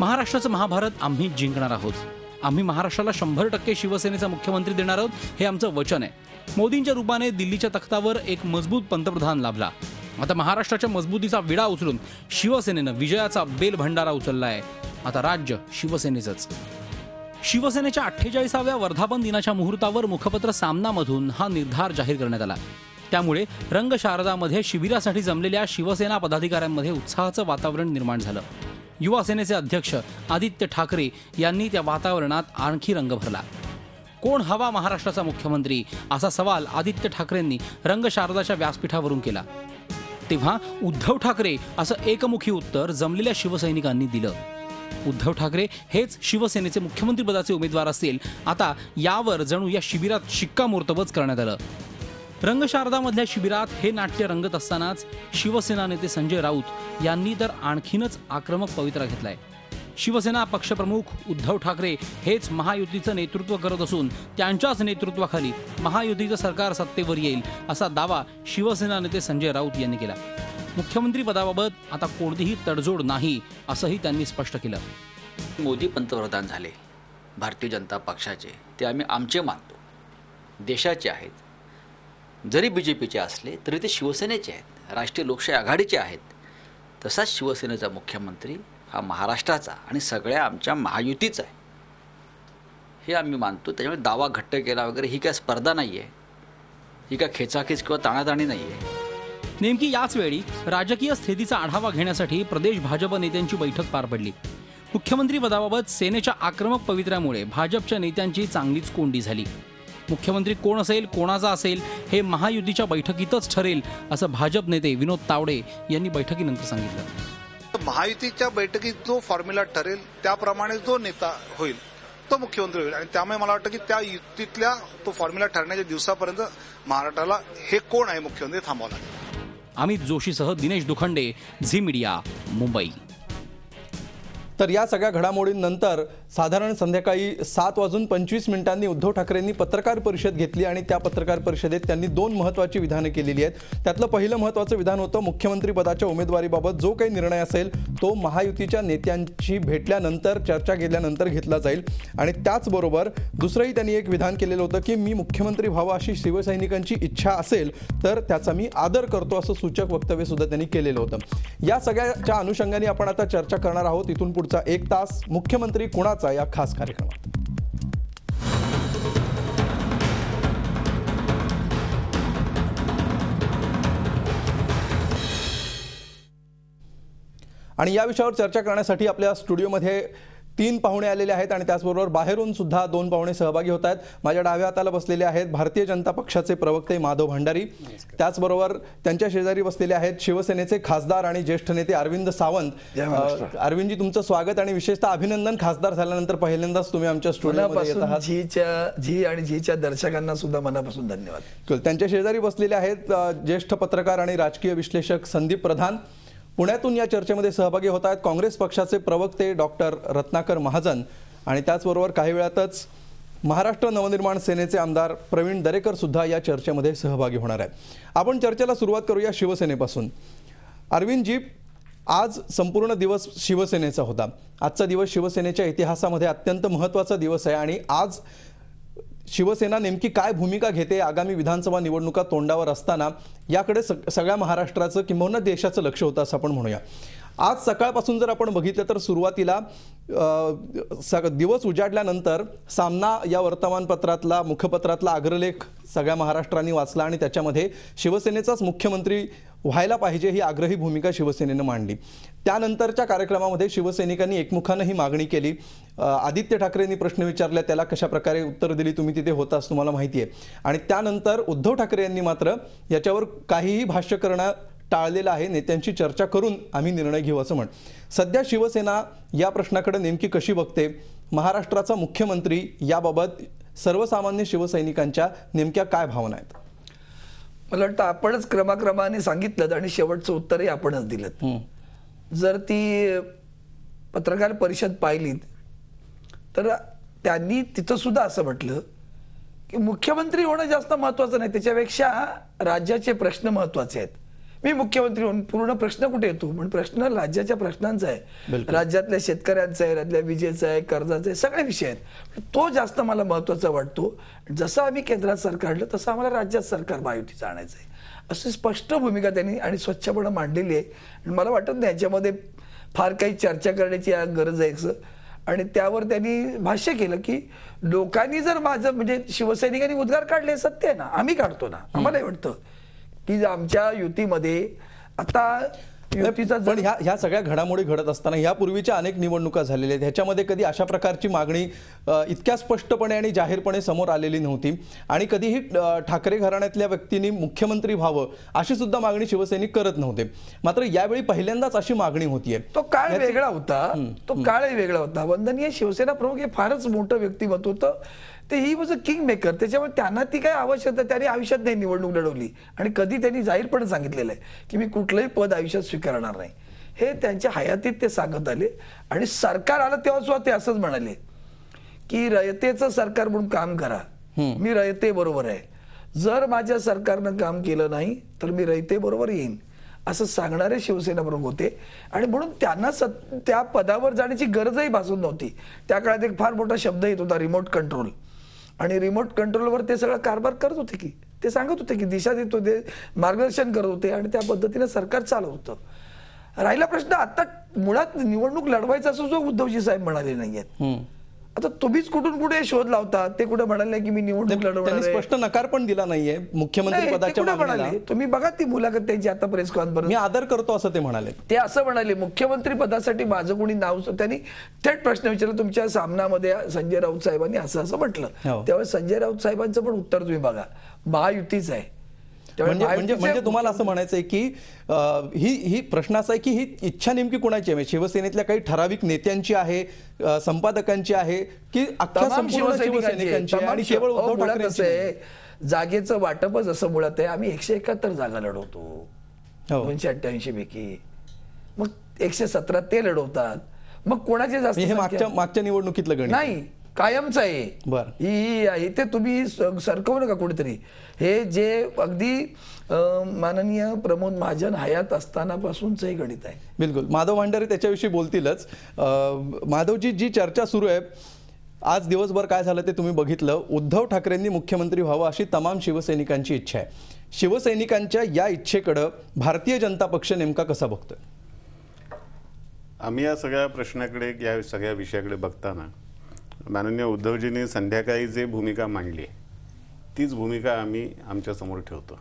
महाराष्ट्राचं महाभारत आम्ही जिंकणार आहोत. आम्ही महाराष्ट्राला 100% शिवसेनेचा मुख्यमंत्री देणार आहोत, हे आमचं वचन आहे. मोदींच्या रूपाने दिल्लीच्या तख्तावर एक मजबूत पंतप्रधान लाभला. आता महाराष्ट्राच्या मजबूतीचा विडा उचलून शिवसेनेनं विजयाचा बेल भंडारा उचलला आहे. आता राज्य शिवसेनेचंच. शिवसेनेच्या 48व्या वर्धापन दिनाच्या मुहूर्तावर मुखपत्र सामनामधून हा निर्धार जाहीर करण्यात आला. त्यामुळे रंगशारदामध्ये शिबिरासाठी जमलेल्या शिवसेना पदाधिकाऱ्यांमध्ये उत्साहाचं वातावरण निर्माण झालं. युवा सेनेचे अध्यक्ष आदित्य ठाकरे यांनी त्या वातावरणात आणखी रंग भरला. कोण हवा महाराष्ट्राचा मुख्यमंत्री, असा सवाल आदित्य ठाकरेंनी रंगशारदाच्या व्यासपीठावरून केला. तेव्हा उद्धव ठाकरे असं एकमुखी उत्तर जमलेल्या शिवसैनिकांनी दिलं. उद्धव ठाकरे हेच शिवसेनेचे मुख्यमंत्रीपदाचे उमेदवार असतील. आता यावर जणू या शिबिरात शिक्कामोर्तबच करण्यात आलं. रंगशारदामधल्या शिबिरात हे नाट्य रंगत असतानाच शिवसेना नेते संजय राऊत यांनी तर आणखीनच आक्रमक पवित्रा घेतलाय. शिवसेना पक्षप्रमुख उद्धव ठाकरे हेच महायुतीचं नेतृत्व करत असून त्यांच्याच नेतृत्वाखाली महायुतीचं सरकार सत्तेवर येईल, असा दावा शिवसेना नेते संजय राऊत यांनी केला. मुख्यमंत्री पदाबाबत आता कोणतीही तडजोड नाही, असंही त्यांनी स्पष्ट केलं. मोदी पंतप्रधान झाले भारतीय जनता पक्षाचे, ते आम्ही आमचे मानतो, देशाचे आहेत. जरी बीजेपीचे असले तरी ते शिवसेनेचे आहेत, राष्ट्रीय लोकशाही आघाडीचे आहेत. तसाच शिवसेनेचा मुख्यमंत्री हा महाराष्ट्राचा आणि सगळ्या आमच्या महायुतीचा आहे, हे आम्ही मानतो. त्याच्यामुळे दावा घट्ट केला वगैरे ही काय स्पर्धा नाही आहे, ही काय खेचाखेच किंवा ताणाताणी नाही आहे. नेमकी याच वेळी राजकीय स्थितीचा आढावा घेण्यासाठी प्रदेश भाजप नेत्यांची बैठक पार पडली. मुख्यमंत्री पदाबाबत सेनेच्या आक्रमक पवित्र्यामुळे भाजपच्या नेत्यांची चांगलीच कोंडी झाली. मुख्यमंत्री कोण असेल, कोणाचा असेल, हे महायुतीच्या बैठकीतच ठरेल, असं भाजप नेते विनोद तावडे यांनी बैठकीनंतर सांगितलं. महायुतीच्या बैठकीत जो फॉर्म्युला ठरेल त्याप्रमाणे जो नेता होईल तो मुख्यमंत्री होईल. आणि त्यामुळे मला वाटतं की त्या युतीतल्या तो फॉर्म्युला ठरण्याच्या दिवसापर्यंत महाराष्ट्राला हे कोण आहे मुख्यमंत्री थांबवावं लागेल. अमित जोशीसह दिनेश दुखंडे, झी मीडिया, मुंबई. तर या सगळ्या घडामोडींनंतर साधारण संध्याकाळी 7:25 उद्धव ठाकरेंनी पत्रकार परिषद घेतली आणि त्या पत्रकार परिषदेत त्यांनी 2 महत्त्वाची विधानं केलेली आहेत. त्यातलं पहिलं महत्त्वाचं विधान होतं मुख्यमंत्री पदाच्या उमेदवारीबाबत जो काही निर्णय असेल तो महायुतीच्या नेत्यांची भेटल्यानंतर, चर्चा केल्यानंतर घेतला जाईल. आणि त्याचबरोबर दुसरंही त्यांनी एक विधान केलेलं होतं की मी मुख्यमंत्री व्हावं अशी शिवसैनिकांची इच्छा असेल तर त्याचा मी आदर करतो, असं सूचक वक्तव्य सुद्धा त्यांनी केलेलं होतं. या सगळ्याच्या अनुषंगाने आपण आता चर्चा करणार आहोत. इथून पुढचा 1 तास मुख्यमंत्री कुणाचा या खास कार्यक्रमात. आणि या विषयावर चर्चा करण्यासाठी आपल्या स्टुडिओमध्ये 3 पाहुणे आलेले आहेत आणि त्याचबरोबर बाहेरून सुद्धा 2 पाहुणे सहभागी होत आहेत. माझ्या डाव्या हाताला बसलेले आहेत भारतीय जनता पक्षाचे प्रवक्ते माधव भंडारी. त्याचबरोबर त्यांच्या शेजारी बसलेले आहेत शिवसेनेचे खासदार आणि ज्येष्ठ नेते अरविंद सावंत. अरविंदजी, तुमचं स्वागत आणि विशेषतः अभिनंदन. खासदार झाल्यानंतर पहिल्यांदाच तुम्ही आमच्या स्टुडिओमध्ये येत आहात. झी आणि झीच्या दर्शकांना सुद्धा मनापासून धन्यवाद. त्यांच्या शेजारी बसलेले आहेत ज्येष्ठ पत्रकार आणि राजकीय विश्लेषक संदीप प्रधान. पुण्यातून या चर्चेमध्ये सहभागी होत आहेत काँग्रेस पक्षाचे प्रवक्ते डॉक्टर रत्नाकर महाजन. आणि त्याचबरोबर काही वेळातच महाराष्ट्र नवनिर्माण सेनेचे आमदार प्रवीण दरेकर सुद्धा या चर्चेमध्ये सहभागी होणार आहेत. आपण चर्चेला सुरुवात करूया शिवसेनेपासून. अरविंदजी, आज संपूर्ण दिवस शिवसेनेचा होता. आजचा दिवस शिवसेनेच्या इतिहासामध्ये अत्यंत महत्त्वाचा दिवस आहे आणि आज शिवसेना नेमकी काय भूमिका घेते आगामी विधानसभा निवडणुका तोंडावर असताना याकडे सगळ्या महाराष्ट्राचं किंबहुना देशाचं लक्ष होतं असं आपण म्हणूया. आज सकाळपासून जर आपण बघितलं तर सुरुवातीला दिवस उजाडल्यानंतर सामना या वर्तमानपत्रातला मुखपत्रातला अग्रलेख सगळ्या महाराष्ट्राने वाचला आणि त्याच्यामध्ये शिवसेनेचाच मुख्यमंत्री व्हायला पाहिजे ही आग्रही भूमिका शिवसेनेनं मांडली. त्यानंतरच्या कार्यक्रमामध्ये शिवसैनिकांनी एकमुखानं ही मागणी केली. आदित्य ठाकरेंनी प्रश्न विचारला, त्याला कशा प्रकारे उत्तर दिली, तुम्ही तिथे होताच, तुम्हाला माहिती आहे. आणि त्यानंतर उद्धव ठाकरे यांनी मात्र याच्यावर काहीही भाष्य करणं टाळलेलं आहे. नेत्यांची चर्चा करून आम्ही निर्णय घेऊ असं म्हण. सध्या शिवसेना या प्रश्नाकडे नेमकी कशी बघते? महाराष्ट्राचा मुख्यमंत्री याबाबत सर्वसामान्य शिवसैनिकांच्या नेमक्या काय भावना आहेत? मला वाटतं आपणच क्रमाक्रमाने सांगितलं आणि शेवटचं उत्तरही आपणच दिलं. जर ती पत्रकार परिषद पाहिली तर त्यांनी तिथं सुद्धा असं म्हटलं की मुख्यमंत्री होणं जास्त महत्त्वाचं नाही, त्याच्यापेक्षा राज्याचे प्रश्न महत्त्वाचे आहेत. मी मुख्यमंत्री होऊन पूर्ण प्रश्न कुठे येतो? पण प्रश्न राज्याच्या प्रश्नांचा आहे, राज्यातल्या शेतकऱ्यांचा आहे, राज्यातल्या विजेचा आहे, कर्जाचा आहे, सगळे विषय आहेत. तो जास्त मला महत्वाचा वाटतो. जसं आम्ही केंद्रात सरकार आणलं तसं आम्हाला राज्यात सरकार महायुतीचं आणायचं आहे, अशी स्पष्ट भूमिका त्यांनी आणि स्वच्छपणे मांडलेली आहे. आणि मला वाटत नाही याच्यामध्ये फार काही चर्चा करण्याची गरज आहे असं. आणि त्यावर त्यांनी भाष्य केलं की लोकांनी जर माझं म्हणजे शिवसैनिकांनी उद्गार काढले, सत्य आहे ना, आम्ही काढतो ना, आम्हाला वाटतं की आमच्या युतीमध्ये आता युतीचा पण ह्या सगळ्या घडामोडी घडत असताना यापूर्वीच्या अनेक निवडणुका झालेल्या आहेत, ह्याच्यामध्ये कधी अशा प्रकारची मागणी इतक्या स्पष्टपणे आणि जाहीरपणे समोर आलेली नव्हती. आणि कधीही ठाकरे घराण्यातल्या व्यक्तींनी मुख्यमंत्री व्हावं अशी सुद्धा मागणी शिवसैनिक करत नव्हते. मात्र यावेळी पहिल्यांदाच अशी मागणी होतीये. तो काळ वेगळा होता, तो काळही वेगळा होता. वंदनीय शिवसेना प्रमुख हे फारच मोठं व्यक्तिमत्व होतं. ते he was a king maker. त्याच्यामुळे त्यांना ती काय आवश्यकता, त्यांनी आयुष्यात नाही निवडणूक लढवली आणि कधी त्यांनी जाहीरपणे सांगितलेलं आहे की मी कुठलंही पद आयुष्यात स्वीकारणार नाही. हे त्यांच्या हयातीत ते सांगत आले. आणि सरकार आलं तेव्हा सुद्धा ते असंच म्हणाले की रयतेचं सरकार म्हणून काम करा, मी रयते बरोबर आहे, जर माझ्या सरकारनं काम केलं नाही तर मी रयते बरोबर येईन, असं सांगणारे शिवसेना प्रमुख होते. आणि म्हणून त्यांना त्या पदावर जाण्याची गरजही भासत नव्हती. त्या काळात एक फार मोठा शब्द येत होता, रिमोट कंट्रोल. आणि रिमोट कंट्रोलवर ते सगळं कारभार करत होते की ते सांगत होते की दिशा देत होते, मार्गदर्शन करत होते आणि त्या पद्धतीने सरकार चालत होतं. राहिला प्रश्न आता मुळात निवडणूक लढवायचा असं जो उद्धवजी साहेब म्हणाले नाहीयेत. आता तुम्हीच कुठून कुठे शोध लावतात, ते कुठे म्हणाले की मी निवडणूक लढवणार आहे. स्पष्ट नकार पण दिला नाहीये मुख्यमंत्री पदाच्या मागणीला. तुम्ही बघा ती मुलाखत त्यांची आता प्रेस कॉन्फरन्स, मी आदर करतो असं ते म्हणाले. ते असं म्हणाले मुख्यमंत्री पदासाठी माझं कोणी नाव, त्यांनी थेट प्रश्न विचारला तुमच्या सामनामध्ये संजय राऊत साहेबांनी असं असं म्हटलं. तेव्हा संजय राऊत साहेबांचं पण उत्तर तुम्ही बघा, महायुतीच आहे. म्हणजे तुम्हाला असं म्हणायचंय की ही प्रश्न असा आहे की ही इच्छा नेमकी कुणाची आहे? शिवसेनेतल्या काही ठराविक नेत्यांची आहे, संपादकांची आहे, की अख्ख्या संपूर्ण शिवसैनिकांची आहे? आणि केवळ उद्धव ठाकरेंची आहे? जागेचं वाटपच असं मुळात आहे. आम्ही 171 जागा लढवतो 288 पैकी, मग 117 ते लढवतात. मग कोणाचे जास्त? हे मागच्या निवडणुकीतलं गणित नाही, कायमच आहे. ही ते तुम्ही सरकवू नका कुठेतरी. हे जे अगदी माननीय प्रमोद महाजन हयात असतानापासूनच हे गणित आहे. बिलकुल. माधव भांडारे त्याच्याविषयी बोलतीलच. माधवजी, जी चर्चा सुरू आहे आज दिवसभर काय झालं ते तुम्ही बघितलं. उद्धव ठाकरेंनी मुख्यमंत्री व्हावं अशी तमाम शिवसैनिकांची इच्छा आहे. शिवसैनिकांच्या या इच्छेकडे भारतीय जनता पक्ष नेमका कसा बघतोय? आम्ही या सगळ्या प्रश्नाकडे, या सगळ्या विषयाकडे बघताना माननीय उद्धवजींनी संध्याकाळी जे भूमिका मांडली तीच भूमिका आम्ही आमच्या समोर ठेवतो.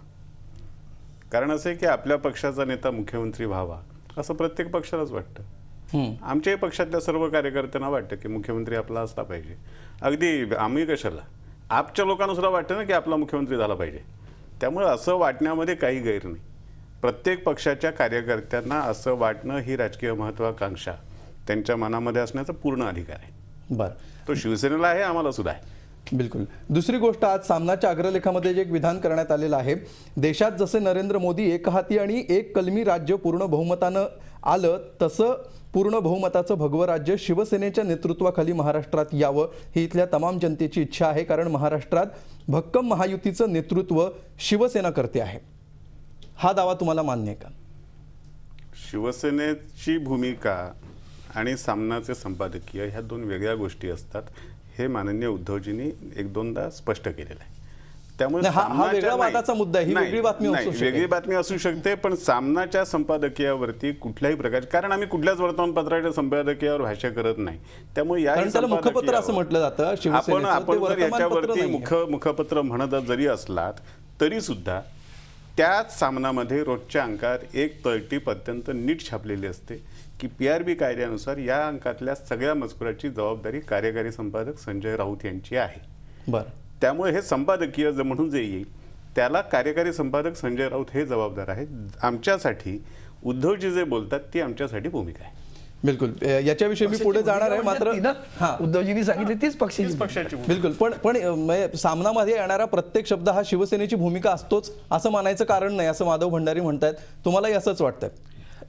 कारण असं आहे की आपल्या पक्षाचा नेता मुख्यमंत्री व्हावा असं प्रत्येक पक्षालाच वाटतं. आमच्याही पक्षातल्या सर्व कार्यकर्त्यांना वाटतं की मुख्यमंत्री आपला असला पाहिजे. अगदी आम्ही कशाला, आपच्या लोकांना सुद्धा वाटतं ना की आपला मुख्यमंत्री झाला पाहिजे. त्यामुळे असं वाटण्यामध्ये काही गैर नाही. प्रत्येक पक्षाच्या कार्यकर्त्यांना असं वाटणं ही राजकीय महत्वाकांक्षा त्यांच्या मनामध्ये असण्याचा पूर्ण अधिकार आहे. बरं, तो शिवसेनेला आहे, आम्हाला सुद्धा आहे. बिलकुल. दुसरी गोष्ट, आज सामनाच्या अग्रलेखामध्ये जे एक विधान करण्यात आलेलं आहे, देशात जसे नरेंद्र मोदी एक हाती आणि एक कलमी राज्य पूर्ण बहुमतानं आलं, तसं पूर्ण बहुमताचं भगवं राज्य शिवसेनेच्या नेतृत्वाखाली महाराष्ट्रात यावं ही इथल्या तमाम जनतेची इच्छा आहे. कारण महाराष्ट्रात भक्कम महायुतीचं नेतृत्व शिवसेना करते आहे. हा दावा तुम्हाला मान्य आहे का? शिवसेनेची भूमिका आणि सामनाचे संपादकीय ह्या दोन वेगळ्या गोष्टी असतात, हे माननीय उद्धवजींनी एक दोनदा स्पष्ट केलेलं आहे. त्यामुळे हा वेगळा वादाचा मुद्दा आहे. ही वेगळी बातमी असू शकते. वेगळी बातमी असू शकते, पण सामनाच्या संपादकीयावरती कुठल्याही प्रकारचे, कारण आम्ही कुठल्याच वर्तमानपत्राच्या संपादकीयावर भाष्य करत नाही. त्यामुळे या मुखपत्र असं म्हटलं जातं. आपण जर याच्यावरती मुखपत्र म्हणत जरी असलात तरी सुद्धा त्याच सामनामध्ये रोजच्या अंकात एक तळटीप अत्यंत नीट छापलेली असते की PRB कायद्यानुसार या अंकातल्या सगळ्या मजकुराची जबाबदारी कार्यकारी संपादक संजय राऊत यांची आहे. बरं, त्यामुळे हे संपादकीय म्हणून जे येईल त्याला कार्यकारी संपादक संजय राऊत हे जबाबदार आहेत. आमच्यासाठी उद्धवजी जे बोलतात ती आमच्यासाठी भूमिका आहे. बिलकुल. याच्याविषयी मी पुढे जाणार आहे. मात्र उद्धवजींनी सांगितले तीच पक्षाची. बिलकुल. पण सामनामध्ये येणारा प्रत्येक शब्द हा शिवसेनेची भूमिका असतोच असं मानायचं कारण नाही, असं माधव भंडारी म्हणतात. तुम्हालाही असंच वाटतंय?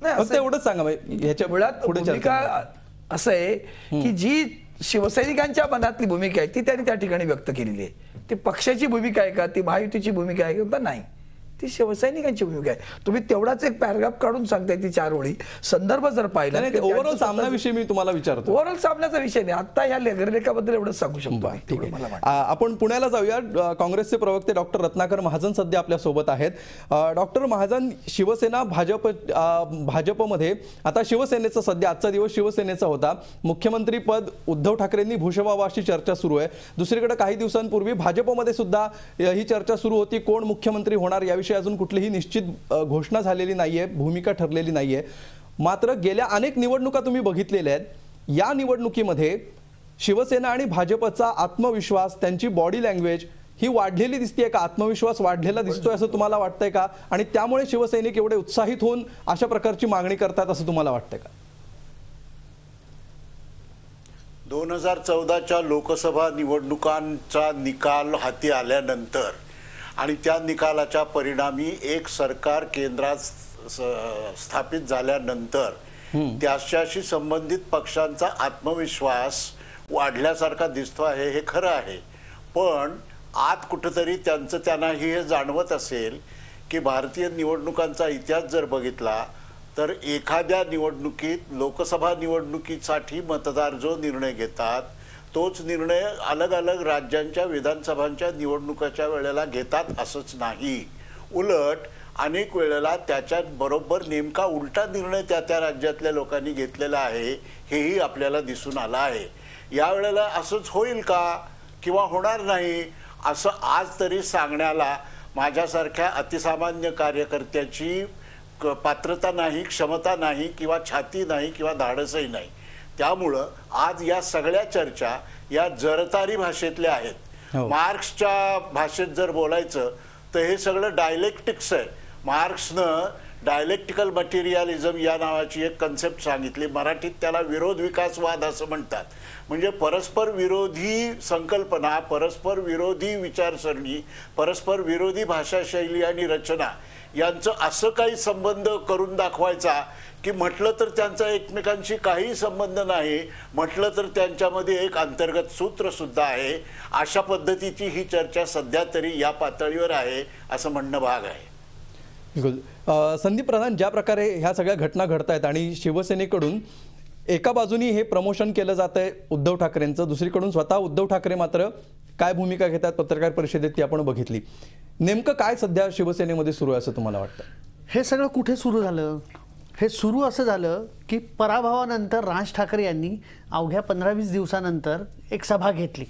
फक्त एवढंच सांगा. ह्याच्या भूमिका असं आहे की जी शिवसैनिकांच्या मनातली भूमिका आहे ती त्यांनी त्या ठिकाणी व्यक्त केलेली आहे. ती पक्षाची भूमिका आहे का, ती महायुतीची भूमिका आहे का? नाही, ती शिवसैनिकांची भूमिका आहे. तुम्ही तेवढाच एक पॅराग्राफ काढून सांगताय ती 4 ओळी, संदर्भ जर पाहिला नाही, ओव्हरऑल सामनाविषयी मी तुम्हाला विचारतो. ओव्हरऑल सामन्याचा विषय नाही, आता ह्या लेखाबद्दल एवढंच सांगू शकतो मी. ठीक तेवढं मला आहे. वाटतं. आपण पुण्याला जाऊया. काँग्रेसचे प्रवक्ते डॉक्टर रत्नाकर महाजन सध्या आपल्या सोबत आहेत. डॉक्टर महाजन, शिवसेना भाजपमध्ये आता शिवसेनेचा सध्या आजचा दिवस शिवसेनेचा होता. मुख्यमंत्री पद उद्धव ठाकरेंनी भूषवावं अशी चर्चा सुरू आहे. दुसरीकडे काही दिवसांपूर्वी भाजपमध्ये सुद्धा ही चर्चा सुरू होती, कोण मुख्यमंत्री होणार याविषयी अजून कुठलीही निश्चित घोषणा झालेली नाहीये, भूमिका ठरलेली नाहीये. मात्र गेल्या अनेक निवडणुका तुम्ही बघितलेल्या आहेत. या निवडणुकीमध्ये शिवसेना आणि भाजपचा आत्मविश्वास, त्यांची बॉडी लँग्वेज ही वाढलेली दिसतेय का? आत्मविश्वास वाढलेला दिसतोय असं तुम्हाला वाटतंय का? आणि त्यामुळे शिवसैनिक एवढे उत्साहित होऊन अशा प्रकारची मागणी करतात असं तुम्हाला वाटतंय का? 2014च्या लोकसभा निवडणुकांचा निकाल हाती आल्यानंतर आणि त्या निकालाच्या परिणामी एक सरकार केंद्रात स्थापित झाल्यानंतर त्याच्याशी संबंधित पक्षांचा आत्मविश्वास वाढल्यासारखा दिसतो आहे, हे खरं आहे. पण आत कुठेतरी त्यांनाही हे जाणवत असेल की भारतीय निवडणुकांचा इतिहास जर बघितला तर एखाद्या निवडणुकीत, लोकसभा निवडणुकीसाठी मतदार जो निर्णय घेतात तोच निर्णय अलग अलग राज्यांच्या विधानसभांच्या निवडणुकाच्या वेळेला घेतात असंच नाही. उलट अनेक वेळेला त्याच्या बरोबर नेमका उलटा निर्णय त्या राज्यातल्या लोकांनी घेतलेला आहे, हेही आपल्याला दिसून आलं आहे. या वेळेला असंच होईल का किंवा होणार नाही असं आज तरी सांगण्याला माझ्यासारख्या अतिसामान्य कार्यकर्त्याची पात्रता नाही, क्षमता नाही किंवा छाती नाही किंवा धाडसही नाही. त्यामुळं आज या सगळ्या चर्चा या जरतारी भाषेतल्या आहेत. मार्क्सच्या भाषेत जर बोलायचं तर हे सगळं डायलेक्टिक्स आहे. मार्क्सनं डायलेक्टिकल मटेरियलिझम या नावाची एक कन्सेप्ट सांगितली. मराठीत त्याला विरोध विकासवाद असं म्हणतात. म्हणजे परस्पर विरोधी संकल्पना, परस्पर विरोधी विचारसरणी, परस्पर विरोधी भाषाशैली आणि रचना यांचं असं काही संबंध करून दाखवायचा की म्हटलं तर त्यांचा एकमेकांशी काही संबंध नाही, म्हटलं तर त्यांच्यामध्ये एक अंतर्गत सूत्र सुद्धा आहे. अशा पद्धतीची ही चर्चा सध्या तरी या पातळीवर आहे असं म्हणणं भाग आहे. बिलकुल. संदीप प्रधान, ज्या प्रकारे ह्या सगळ्या घटना घडत आहेत आणि शिवसेनेकडून एका बाजूनी हे प्रमोशन केलं जात आहे उद्धव ठाकरेंचं, दुसरीकडून स्वतः उद्धव ठाकरे मात्र काय भूमिका घेतात पत्रकार परिषदेत ती आपण बघितली. नेमकं काय सध्या शिवसेनेमध्ये सुरू आहे असं तुम्हाला वाटतं? हे सगळं कुठे सुरू झालं? हे सुरू असं झालं की पराभवानंतर राज ठाकरे यांनी अवघ्या 15-20 दिवसानंतर एक सभा घेतली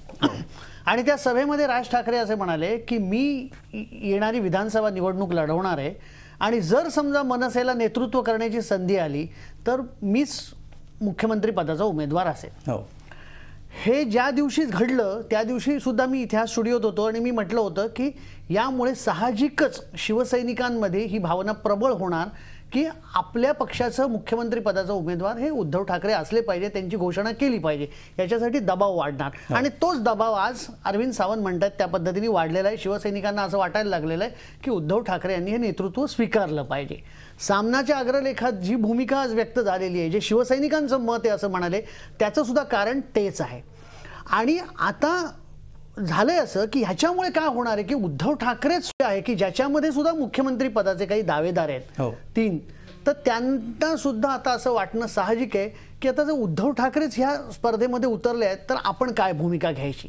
आणि त्या सभेमध्ये राज ठाकरे असे म्हणाले की मी येणारी विधानसभा निवडणूक लढवणार आहे आणि जर समजा मनसेला नेतृत्व करण्याची संधी आली तर मीच मुख्यमंत्री पदाचा उमेदवार असेल. हे ज्या दिवशी घडलं त्या दिवशी सुद्धा मी इथे स्टुडिओत होतो आणि मी म्हटलं होतं की यामुळे साहजिकच शिवसैनिकांमध्ये ही भावना प्रबळ होणार की आपल्या पक्षाचं मुख्यमंत्री पदाचा उमेदवार हे उद्धव ठाकरे असले पाहिजे, त्यांची घोषणा केली पाहिजे, याच्यासाठी दबाव वाढणार. आणि तोच दबाव आज अरविंद सावंत म्हणतात त्या पद्धतीने वाढलेला आहे. शिवसैनिकांना असं वाटायला लागलेलं आहे की उद्धव ठाकरे यांनी हे नेतृत्व स्वीकारलं पाहिजे. सामनाच्या अग्रलेखात जी भूमिका आज व्यक्त झालेली आहे, जे शिवसैनिकांचं मत आहे असं म्हणाले, त्याचं सुद्धा कारण तेच आहे. आणि आता झालंय असं की ह्याच्यामुळे काय होणार आहे की उद्धव ठाकरेच आहे की ज्याच्यामध्ये सुद्धा मुख्यमंत्री पदाचे काही दावेदार आहेत 3, तर त्यांना सुद्धा आता असं वाटणं साहजिक आहे की आता जर उद्धव ठाकरेच ह्या स्पर्धेमध्ये उतरले आहेत तर आपण काय भूमिका घ्यायची.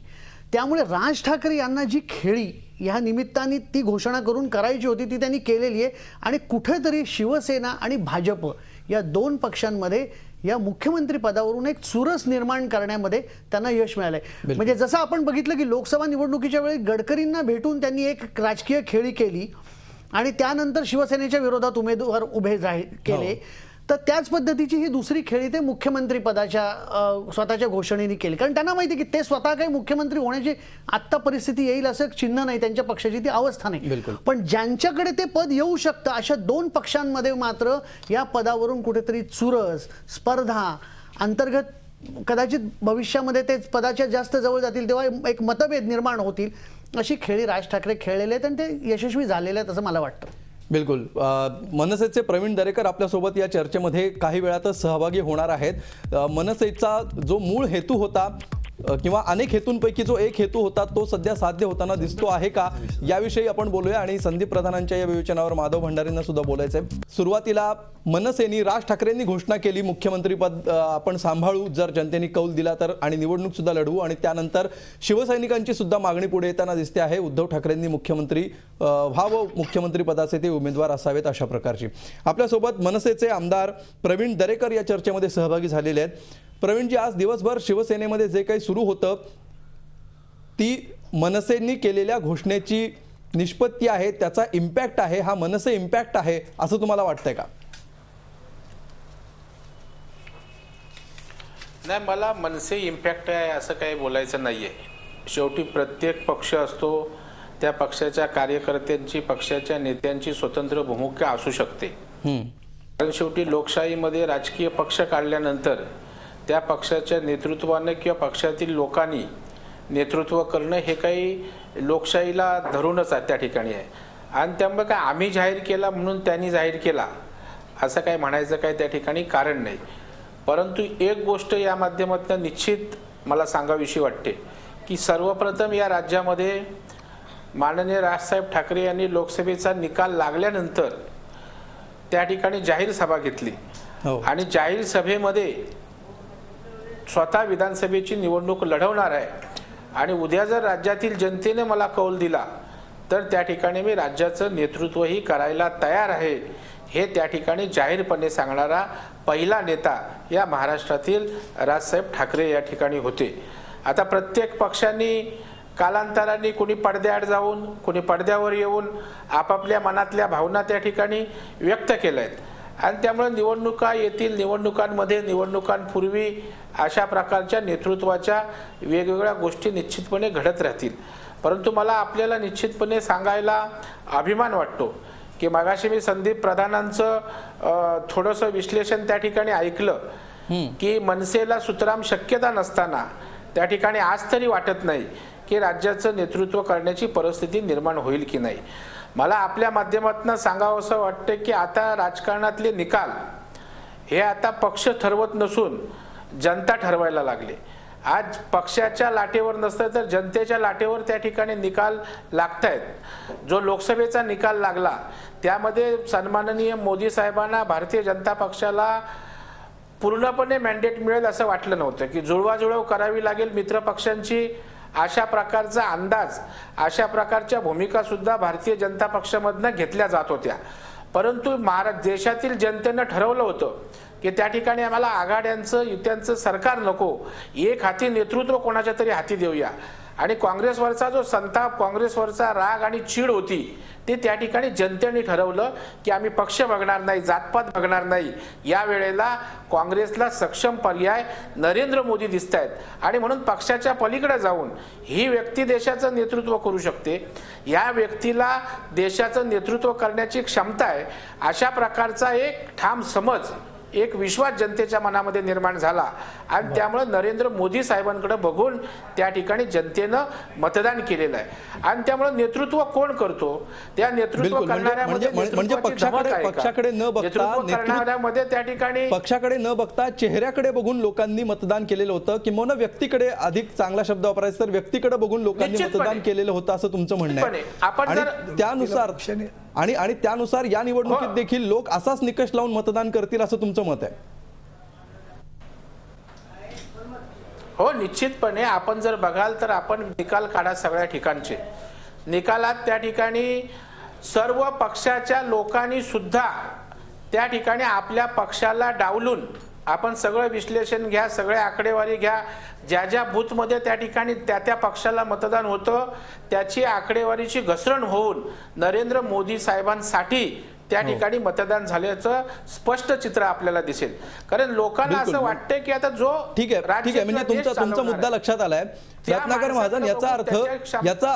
त्यामुळे राज ठाकरे यांना जी खेळी ह्या निमित्ताने ती घोषणा करून करायची होती ती त्यांनी केलेली आहे. आणि कुठेतरी शिवसेना आणि भाजप या 2 पक्षांमध्ये या मुख्यमंत्री पदावरून एक चुरस निर्माण करण्यामध्ये त्यांना यश मिळालंय. म्हणजे जसं आपण बघितलं की लोकसभा निवडणुकीच्या वेळी गडकरींना भेटून त्यांनी एक राजकीय खेळी केली आणि त्यानंतर शिवसेनेच्या विरोधात उमेदवार उभे केले, तर त्याच पद्धतीची ही दुसरी खेळी ते मुख्यमंत्री पदाच्या स्वतःच्या घोषणेने केली. कारण त्यांना माहिती की ते स्वतः काही मुख्यमंत्री होण्याची आत्ता परिस्थिती येईल असं चिन्ह नाही, त्यांच्या पक्षाची ती अवस्था नाही. पण ज्यांच्याकडे ते पद येऊ शकतं अशा 2 पक्षांमध्ये मात्र या पदावरून कुठेतरी चुरस, स्पर्धा, अंतर्गत कदाचित भविष्यामध्ये ते पदाच्या जास्त जवळ जातील तेव्हा एक मतभेद निर्माण होतील, अशी खेळी राज ठाकरे खेळलेले आहेत आणि ते यशस्वी झालेले आहेत असं मला वाटतं. बिलकुल. मनसेचे प्रवीण दरेकर आपल्यासोबत या चर्चेमध्ये काही वेळातच सहभागी होणार आहेत. मनसेचा जो मूळ हेतू होता किंवा अनेक हेतूंपैकी जो एक हेतू होता तो सध्या साध्य होताना दिसतो आहे का, याविषयी आपण बोलूया. आणि संदीप प्रधानांच्या या विवेचनावर माधव भंडारींना सुद्धा बोलायचंय. सुरुवातीला मनसेनी, राज ठाकरेंनी घोषणा केली मुख्यमंत्रीपद आपण सांभाळू जर जनतेने कौल दिला तर, आणि निवडणूक सुद्धा लढवू. आणि त्यानंतर शिवसैनिकांची सुद्धा मागणी पुढे येताना दिसते आहे. उद्धव ठाकरेंनी मुख्यमंत्री व्हावं, मुख्यमंत्री पदाचे ते उमेदवार असावेत, अशा प्रकारची. आपल्यासोबत मनसेचे आमदार प्रवीण दरेकर या चर्चेमध्ये सहभागी झालेले आहेत. प्रवीणजी, आज दिवसभर शिवसेनेमध्ये जे काही सुरू होतं ती मनसेंनी केलेल्या घोषणेची निष्पत्ती आहे, त्याचा इम्पॅक्ट आहे, हा मनसे इम्पॅक्ट आहे असं तुम्हाला वाटतंय का? नाही, मला मनसे इम्पॅक्ट आहे असं काही बोलायचं नाही आहे. शेवटी प्रत्येक पक्ष असतो, त्या पक्षाच्या कार्यकर्त्यांची, पक्षाच्या नेत्यांची स्वतंत्र भूमिका असू शकते. कारण शेवटी लोकशाहीमध्ये राजकीय पक्ष काढल्यानंतर त्या पक्षाच्या नेतृत्वाने किंवा पक्षातील लोकांनी नेतृत्व करणं हे काही लोकशाहीला धरूनच त्या ठिकाणी आहे. आणि त्यामुळे काय आम्ही जाहीर केला म्हणून त्यांनी जाहीर केला असं काय म्हणायचं काय त्या ठिकाणी कारण नाही. परंतु एक गोष्ट या माध्यमातून निश्चित मला सांगावीशी वाटते की सर्वप्रथम या राज्यामध्ये माननीय राजसाहेब ठाकरे यांनी लोकसभेचा निकाल लागल्यानंतर त्या ठिकाणी जाहीर सभा घेतली. आणि जाहीर सभेमध्ये स्वतः विधानसभेची निवडणूक लढवणार आहे आणि उद्या जर राज्यातील जनतेने मला कौल दिला तर त्या ठिकाणी मी राज्याचं नेतृत्वही करायला तयार आहे, हे त्या ठिकाणी जाहीरपणे सांगणारा पहिला नेता या महाराष्ट्रातील राजसाहेब ठाकरे या ठिकाणी होते. आता प्रत्येक पक्षांनी कालांतराने कोणी पडद्याआड जाऊन, कोणी पडद्यावर येऊन आपापल्या मनातल्या भावना त्या ठिकाणी व्यक्त केल्या आहेत. आणि त्यामुळे निवडणुका येतील, निवडणुकांमध्ये, निवडणुकांपूर्वी अशा प्रकारच्या नेतृत्वाच्या वेगवेगळ्या गोष्टी निश्चितपणे घडत राहतील. परंतु मला आपल्याला निश्चितपणे सांगायला अभिमान वाटतो की मगाशी मी संदीप प्रधानांचं थोडंसं विश्लेषण त्या ठिकाणी ऐकलं की मनसेला सुतराम शक्यता नसताना त्या ठिकाणी आज तरी वाटत नाही की राज्याचं नेतृत्व करण्याची परिस्थिती निर्माण होईल की नाही. मला आपल्या माध्यमातून सांगावं असं वाटतं की आता राजकारणातले निकाल हे आता पक्ष ठरवत नसून जनता ठरवायला लागले. आज पक्षाच्या लाटेवर नसतं तर जनतेच्या लाटेवर त्या ठिकाणी निकाल लागतायत. जो लोकसभेचा निकाल लागला त्यामध्ये सन्माननीय मोदी साहेबांना, भारतीय जनता पक्षाला पूर्णपणे मॅन्डेट मिळेल असं वाटलं नव्हतं की जुळवाजुळव करावी लागेल मित्र पक्षांची, अशा प्रकारचा अंदाज, अशा प्रकारच्या भूमिका सुद्धा भारतीय जनता पक्षामधनं घेतल्या जात होत्या. परंतु देशातील जनतेनं ठरवलं होतं की त्या ठिकाणी आम्हाला आघाड्यांचं, युत्यांचं सरकार नको, एक हाती नेतृत्व कोणाच्या तरी हाती देऊया. आणि काँग्रेसवरचा जो संताप, काँग्रेसवरचा राग आणि चीड होती ते त्या ठिकाणी जनतेने ठरवलं की आम्ही पक्ष बघणार नाही, जातपात बघणार नाही. या वेळेला काँग्रेसला सक्षम पर्याय नरेंद्र मोदी दिसत आहेत आणि म्हणून पक्षाच्या पलीकडे जाऊन ही व्यक्ती देशाचं नेतृत्व करू शकते, या व्यक्तीला देशाचं नेतृत्व करण्याची क्षमता आहे, अशा प्रकारचा एक ठाम समज, एक विश्वास जनतेच्या मनामध्ये निर्माण झाला. आणि त्यामुळे नरेंद्र मोदी साहेबांकडे बघून त्या ठिकाणी जनतेनं मतदान केलेलं आहे. आणि त्यामुळे नेतृत्व कोण करतो, त्या नेतृत्व करणाऱ्यामध्ये पक्षाकडे न बघता चेहऱ्याकडे बघून लोकांनी मतदान केलेलं होतं, किंवा व्यक्तीकडे, अधिक चांगला शब्द वापरायचा तर व्यक्तीकडे बघून लोकांनी मतदान केलेलं होतं असं तुमचं म्हणणं आहे. आणि त्यानुसार या निवडणुकीत देखील लोक असाच निकष लावून मतदान करतील असं तुमचं मत आहे? हो, निश्चितपणे. आपण जर बघाल तर आपण निकाल काढा सगळ्या ठिकाणचे. निकालात त्या ठिकाणी सर्व पक्षाच्या लोकांनी सुद्धा त्या ठिकाणी आपल्या पक्षाला डावलून, आपण सगळं विश्लेषण घ्या, सगळे आकडेवारी घ्या, ज्या ज्या बूथमध्ये त्या ठिकाणी त्या पक्षाला मतदान होतं त्याची आकडेवारीची घसरण होऊन नरेंद्र मोदी साहेबांसाठी त्या ठिकाणी मतदान झाल्याचं स्पष्ट चित्र आपल्याला दिसेल. कारण लोकांना असं वाटतंय की आता जो ठीक आहे म्हणजे तुमचा मुद्दा लक्षात आलाय रत्नाकर महाजन.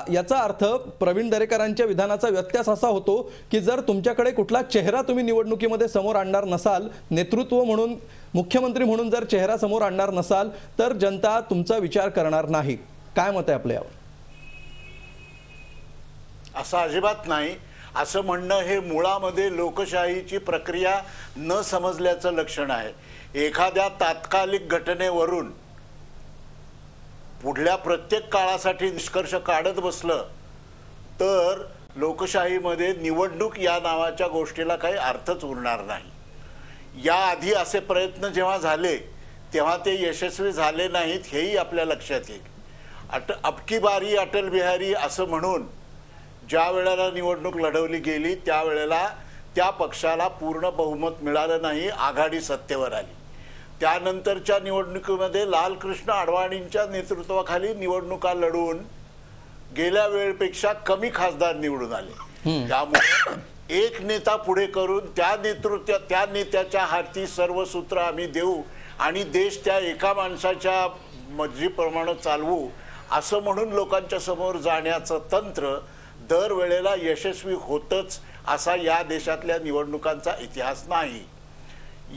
याचा अर्थ प्रवीण दरेकरांच्या विधानाचा व्यत्यास असा होतो की जर तुमच्याकडे कुठला चेहरा तुम्ही निवडणुकीमध्ये समोर आणणार नसाल, नेतृत्व म्हणून, मुख्यमंत्री म्हणून जर चेहरा समोर आणणार नसाल तर जनता तुमचा विचार करणार नाही. काय मत आहे आपलं यावर? असं अजिबात नाही. असं म्हणणं हे मुळामध्ये लोकशाहीची प्रक्रिया न समजल्याचं लक्षण आहे. एखाद्या तात्कालिक घटनेवरून पुढल्या प्रत्येक काळासाठी निष्कर्ष काढत बसलं तर लोकशाहीमध्ये निवडणूक या नावाच्या गोष्टीला काही अर्थच उरणार नाही। याआधी असे प्रयत्न जेव्हा झाले तेव्हा ते यशस्वी झाले नाहीत हेही आपल्या लक्षात येईल। अबकी बारी अटल बिहारी असं म्हणून ज्या वेळेला निवडणूक लढवली गेली त्यावेळेला त्या पक्षाला पूर्ण बहुमत मिळालं नाही, आघाडी सत्तेवर आली। त्यानंतरच्या निवडणुकीमध्ये लालकृष्ण अडवाणींच्या नेतृत्वाखाली निवडणुका लढवून गेल्या वेळेपेक्षा कमी खासदार निवडून आले। त्यामुळे एक नेता पुढे करून त्या नेत्याच्या हाती सर्व सूत्र आम्ही देऊ आणि देश त्या एका माणसाच्या मर्जीप्रमाणे चालवू असं म्हणून लोकांच्या समोर जाण्याचं तंत्र दरवेळेला यशस्वी होतच असा या देशातल्या निवडणुकांचा इतिहास नाही।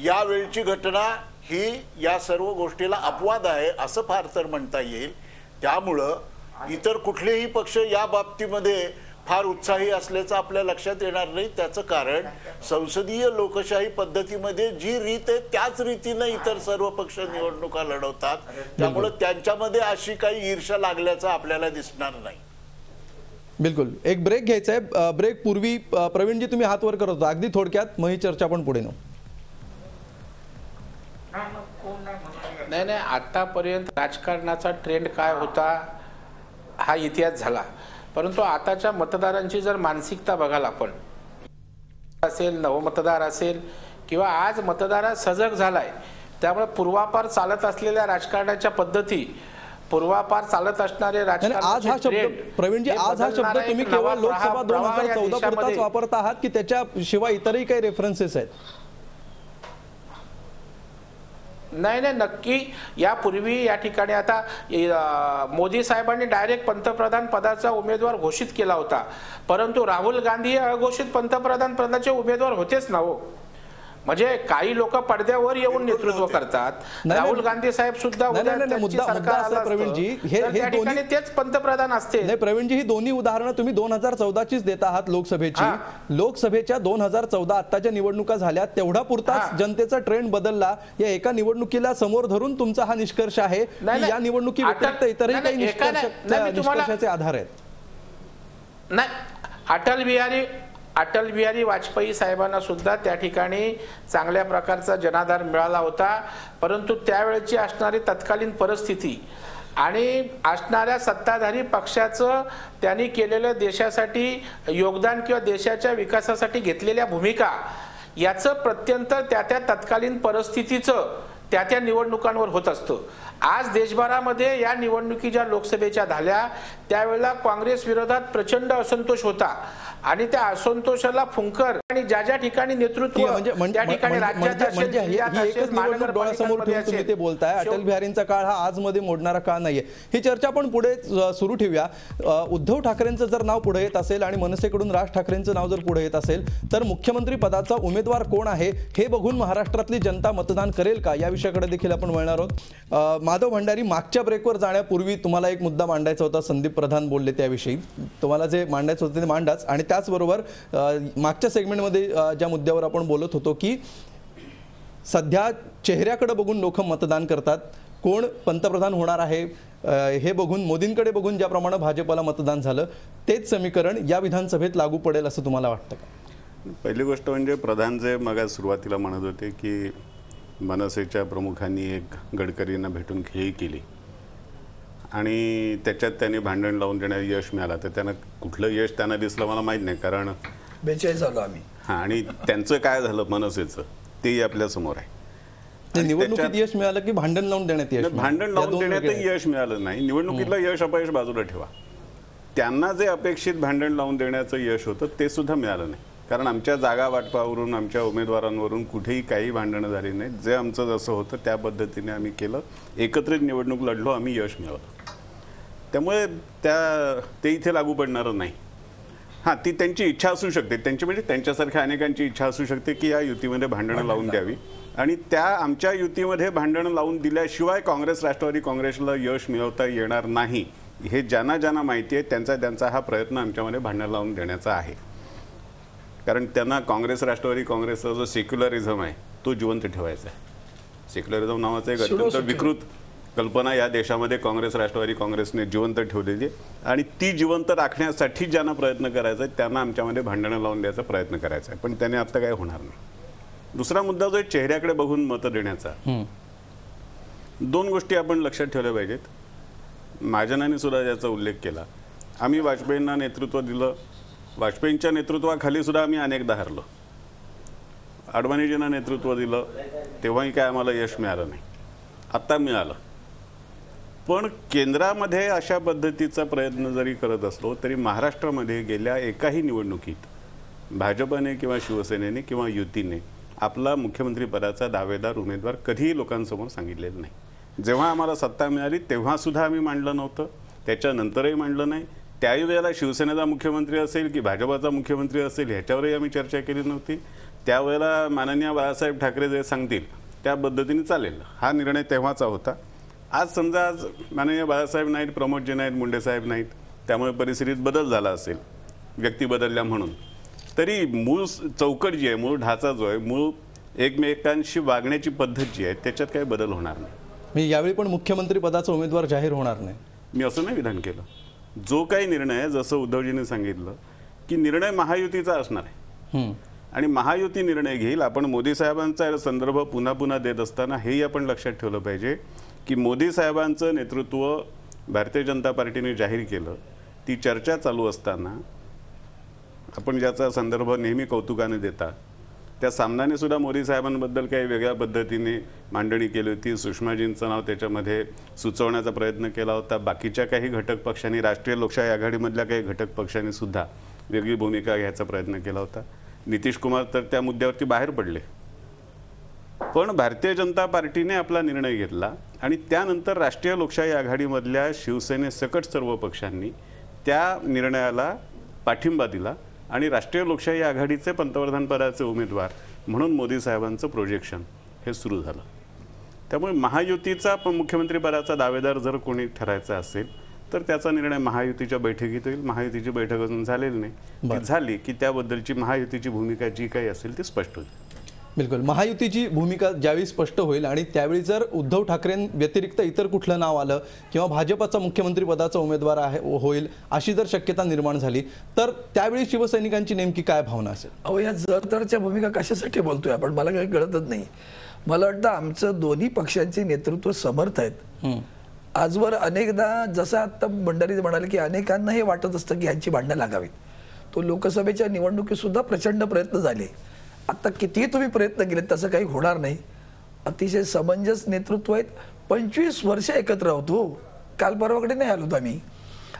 यावेळची घटना ही या सर्व गोष्टीला अपवाद आहे असं फार तर म्हणता येईल। त्यामुळं इतर कुठलेही पक्ष या बाबतीमध्ये फार उत्साही असल्याचं आपल्या लक्षात येणार नाही। त्याचं कारण संसदीय लोकशाही पद्धतीमध्ये जी रीत आहे त्याच रीतीनं इतर सर्व पक्ष निवडणुका लढवतात, त्यामुळे त्यांच्यामध्ये अशी काही ईर्ष्या लागल्याचं आपल्याला दिसणार नाही। बिलकुल, एक ब्रेक घ्यायचा आहे। ब्रेक पूर्वी प्रवीणजी तुम्ही हात वर करत होता, अगदी थोडक्यात, मग ही चर्चा पण पुढे नेऊ। नाही, आतापर्यंत राजकारणाचा ट्रेंड काय होता हा इतिहास झाला, परंतु आताच्या मतदारांची जर मानसिकता बघाल आपण असेल, नवमतदार असेल किंवा आज मतदार सजग झालाय, त्यामुळे पूर्वापार चालत असलेल्या राजकारणाच्या पद्धती, पूर्वापार चालत असणारे आज हा शब्द प्रवीणजी, आज हा शब्द तुम्ही केवळ लोकसभा 2014 पुरताच वापरत आहात की त्याच्याशिवाय इतरही काही रेफरन्सेस आहेत? नाही, नक्की यापूर्वी या ठिकाणी आता मोदी साहेबांनी डायरेक्ट पंतप्रधान पदाचा उमेदवार घोषित केला होता, परंतु राहुल गांधी हे अघोषित पंतप्रधान पदाचे उमेदवार होतेच ना हो। म्हणजे काही लोक पडद्यावर येऊन नेतृत्व करतात, राहुल गांधी साहेब सुद्धा प्रवीणजी हे तेच पंतप्रधान असते। नाही प्रवीणजी, ही दोन्ही उदाहरणं तुम्ही 2014चीच देत आहात लोकसभेची। लोकसभेच्या 2014 आताच्या निवडणुका झाल्या तेवढा पुरताच जनतेचा ट्रेंड बदलला, या एका निवडणुकीला समोर धरून तुमचा हा निष्कर्ष आहे की या निवडणुकी व्यतिरिक्त इतरही काही निष्कर्षाचे आधार आहेत? नाही, अटल बिहारी वाजपेयी साहेबांना सुद्धा त्या ठिकाणी चांगल्या प्रकारचा जनाधार मिळाला होता, परंतु त्यावेळेची असणारी तत्कालीन परिस्थिती आणि असणाऱ्या सत्ताधारी पक्षाचं त्यांनी केलेलं देशासाठी योगदान किंवा देशाच्या विकासासाठी घेतलेल्या भूमिका याचं प्रत्यंतर त्या तत्कालीन परिस्थितीचं त्या निवडणुकांवर होत असतं। आज देशभरामध्ये या निवडणुकी ज्या लोकसभेच्या झाल्या त्यावेळेला काँग्रेस विरोधात प्रचंड असंतोष होता आणि त्या असंतोषाला फुंकर आणि ज्या ठिकाणी नेतृत्व त्या ठिकाणी राज्यात तुम्ही ते बोलताय, अटल बिहारींचा काळ हा आज मध्ये मोडणारा काळ नाहीये। ही चर्चा पण पुढे सुरू ठेवूया। उद्धव ठाकरेंचं जर नाव पुढे येत असेल आणि मनसेकडून राज ठाकरेंचं नाव जर पुढे येत असेल तर मुख्यमंत्री पदाचा उमेदवार कोण आहे हे बघून महाराष्ट्रातली जनता मतदान करेल का, या विषयाकडे देखील आपण वळणार आहोत। माधव भंडारी, मागच्या ब्रेकवर जाण्यापूर्वी तुम्हाला एक मुद्दा मांडायचा होता, संदीप प्रधान बोलले त्याविषयी, तुम्हाला जे मांडायचं होतं ते मांडाच। आणि त्याचबरोबर मागच्या सेगमेंटमध्ये ज्या मुद्द्यावर आपण बोलत होतो की सध्या चेहऱ्याकडे बघून लोक मतदान करतात, कोण पंतप्रधान होणार आहे हे बघून, मोदींकडे बघून ज्याप्रमाणे भाजपला मतदान झालं तेच समीकरण या विधानसभेत लागू पडेल असं तुम्हाला वाटतं का? पहिली गोष्ट म्हणजे प्रधान जे मग सुरुवातीला म्हणत होते की मनसेच्या प्रमुखांनी एक गडकरींना भेटून खेळी केली आणि त्याच्यात त्यांनी भांडण लावून देण्यात यश मिळालं, तर त्यांना कुठलं यश त्यांना दिसलं मला माहीत नाही, कारण 42 झालो आम्ही। आणि त्यांचं काय झालं मनसेचं ते आपल्या समोर आहे। निवडणुकीत यश मिळालं की भांडण लावून देण्यात यश? भांडण लावून देण्यातही यश मिळालं नाही, निवडणुकीतलं यश अपयश बाजूला ठेवा, त्यांना जे अपेक्षित भांडण लावून देण्याचं यश होतं ते सुद्धा मिळालं नाही, कारण आमच्या जागा वाटपावरून आमच्या उमेदवारांवरून कुठेही काही भांडणं झाली नाहीत। जे आमचं जसं होतं त्या पद्धतीने आम्ही केलं, एकत्रित निवडणूक लढलो, आम्ही यश मिळवलं, त्यामुळे ते इथे लागू पडणारं नाही। हां, ती त्यांची इच्छा असू शकते, त्यांची म्हणजे त्यांच्यासारख्या अनेकांची इच्छा असू शकते की या युतीमध्ये भांडणं लावून द्यावी, आणि त्या आमच्या युतीमध्ये भांडणं लावून दिल्याशिवाय काँग्रेस राष्ट्रवादी काँग्रेसला यश मिळवता येणार नाही हे ज्यांना ज्यांना माहिती आहे त्यांचा हा प्रयत्न आमच्यामध्ये भांडणं लावून देण्याचा आहे, कारण त्यांना काँग्रेस राष्ट्रवादी काँग्रेसचा जो सेक्युलरिझम आहे तो जिवंत ठेवायचा आहे। सेक्युलरिझम नावाचं एक अत्यंत विकृत कल्पना या देशामध्ये काँग्रेस राष्ट्रवादी काँग्रेसने जिवंत ठेवलेली आहे आणि ती जिवंत राखण्यासाठी ज्यांना प्रयत्न करायचा आहे त्यांना आमच्यामध्ये भांडणं लावून द्यायचा प्रयत्न करायचा आहे, पण त्याने आता काय होणार नाही. दुसरा मुद्दा जो आहे चेहऱ्याकडे बघून मतं देण्याचा. दोन गोष्टी आपण लक्षात ठेवल्या पाहिजेत. महाजनांनी सुद्धा याचा उल्लेख केला. आम्ही वाजपेयींना नेतृत्व दिलं, वाजपेयींच्या नेतृत्वाखाली सुद्धा आम्ही अनेकदा हरलो. अडवाणीजींना नेतृत्व दिलं तेव्हाही काय आम्हाला यश मिळालं नाही, आत्ता मिळालं. पण केंद्रामध्ये अशा पद्धतीचा प्रयत्न जरी करत असलो तरी महाराष्ट्रामध्ये गेल्या एकाही निवडणुकीत भाजपने किंवा शिवसेनेने किंवा युतीने आपला मुख्यमंत्रीपदाचा दावेदार उमेदवार कधीही लोकांसमोर सांगितलेलं नाही. जेव्हा आम्हाला सत्ता मिळाली तेव्हा सुद्धा आम्ही मांडलं नव्हतं, त्याच्यानंतरही मांडलं नाही. त्याही वेळेला शिवसेनेचा मुख्यमंत्री असेल की भाजपाचा मुख्यमंत्री असेल ह्याच्यावरही आम्ही चर्चा केली नव्हती. त्यावेळेला माननीय बाळासाहेब ठाकरे जे सांगतील त्या पद्धतीने चालेल हा निर्णय तेव्हाचा होता. आज समजा आज माननीय बाळासाहेब नाहीत, प्रमोदजी नाहीत, मुंडे साहेब नाहीत, त्यामुळे परिस्थितीत बदल झाला असेल, व्यक्ती बदलल्या म्हणून, तरी मूळ चौकट जी आहे, मूळ ढाचा जो आहे, मूळ एकमेकांशी वागण्याची पद्धत जी आहे त्याच्यात काही बदल होणार नाही. मी यावेळी पण मुख्यमंत्री पदाचा उमेदवार जाहीर होणार नाही, मी असं नाही विधान केलं. जो काही निर्णय आहे, जसं उद्धवजींनी सांगितलं की निर्णय महायुतीचा असणार आहे आणि महायुती निर्णय घेईल. आपण मोदी साहेबांचा संदर्भ पुन्हा पुन्हा देत असताना हेही आपण लक्षात ठेवलं पाहिजे की मोदी साहेबांचं नेतृत्व भारतीय जनता पार्टीने जाहीर केलं. ती चर्चा चालू असताना आपण ज्याचा संदर्भ नेहमी कौतुकाने देता त्या सामनाने सुद्धा मोदी साहेबांबद्दल काही वेगळ्या पद्धतीने मांडणी केली होती. सुषमाजींचं नाव त्याच्यामध्ये सुचवण्याचा प्रयत्न केला होता. बाकीच्या काही घटक पक्षांनी, राष्ट्रीय लोकशाही आघाडीमधल्या काही घटक पक्षांनी सुद्धा वेगळी भूमिका घ्यायचा प्रयत्न केला होता. नितीश कुमार तर त्या मुद्द्यावरती बाहेर पडले. पण भारतीय जनता पार्टीने आपला निर्णय घेतला आणि त्यानंतर राष्ट्रीय लोकशाही आघाडीमधल्या शिवसेनेसकट सर्व पक्षांनी त्या निर्णयाला पाठिंबा दिला आणि राष्ट्रीय लोकशाही आघाडीचे पंतप्रधानपदाचे उमेदवार म्हणून मोदी साहेबांचं प्रोजेक्शन हे सुरू झालं. त्यामुळे महायुतीचा मुख्यमंत्रीपदाचा दावेदार जर कोणी ठरायचा असेल तर त्याचा निर्णय महायुतीच्या बैठकीत होईल. महायुतीची बैठक अजून झालेली नाही, ती झाली की त्याबद्दलची महायुतीची भूमिका जी काही असेल ती स्पष्ट होईल. बिलकुल, महायुतीची भूमिका ज्यावेळी स्पष्ट होईल आणि त्यावेळी जर उद्धव ठाकरेंव्यतिरिक्त इतर कुठलं नाव आलं किंवा भाजपचा मुख्यमंत्री पदाचा उमेदवार होईल अशी जर शक्यता निर्माण झाली तर त्यावेळी शिवसैनिकांची नेमकी काय भावना असेल? अहो, या जरतरच्या भूमिका कशासाठी बोलतोय आपण, मला काही कळतच नाही. मला वाटतं आमचं दोन्ही पक्षांचे नेतृत्व समर्थ आहेत. आजवर अनेकदा जसं आता भंडारी म्हणाले की अनेकांना हे वाटत असतं की ह्यांची भांडणं लागावीत. तो लोकसभेच्या निवडणुकीत सुद्धा प्रचंड प्रयत्न झाले. आता कितीही तुम्ही प्रयत्न केले तसं काही होणार नाही. अतिशय समंजस नेतृत्व आहेत. 25 वर्ष एकत्र होतो, काल परवाकडे नाही आलो आम्ही.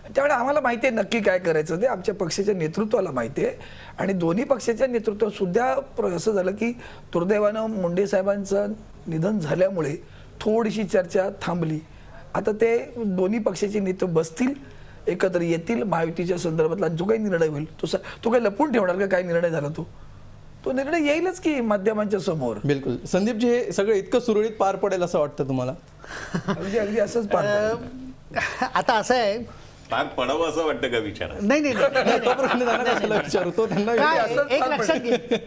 त्यामुळे आम्हाला माहिती आहे नक्की काय करायचं ते आमच्या पक्षाच्या नेतृत्वाला माहिती आहे. आणि दोन्ही पक्षाच्या नेतृत्वात सुद्धा असं झालं की दुर्दैवानं मुंडे साहेबांचं निधन झाल्यामुळे थोडीशी चर्चा थांबली. आता ते दोन्ही पक्षाचे नेते बसतील, एकत्र येतील, महायुतीच्या संदर्भातला जो काही निर्णय होईल तो काही लपून ठेवणार का? काय निर्णय झाला तो निर्णय येईलच की माध्यमांच्या समोर. बिलकुल. संदीपजी, हे सगळं इतकं सुरळीत पार पडेल असं वाटतं तुम्हाला? अगदी असंच पार पडेल. आता असं आहे, पार पडावं असं वाटतं का विचार? नाही नाही तो प्रश्न त्यांना कशाला विचारतो? त्यांना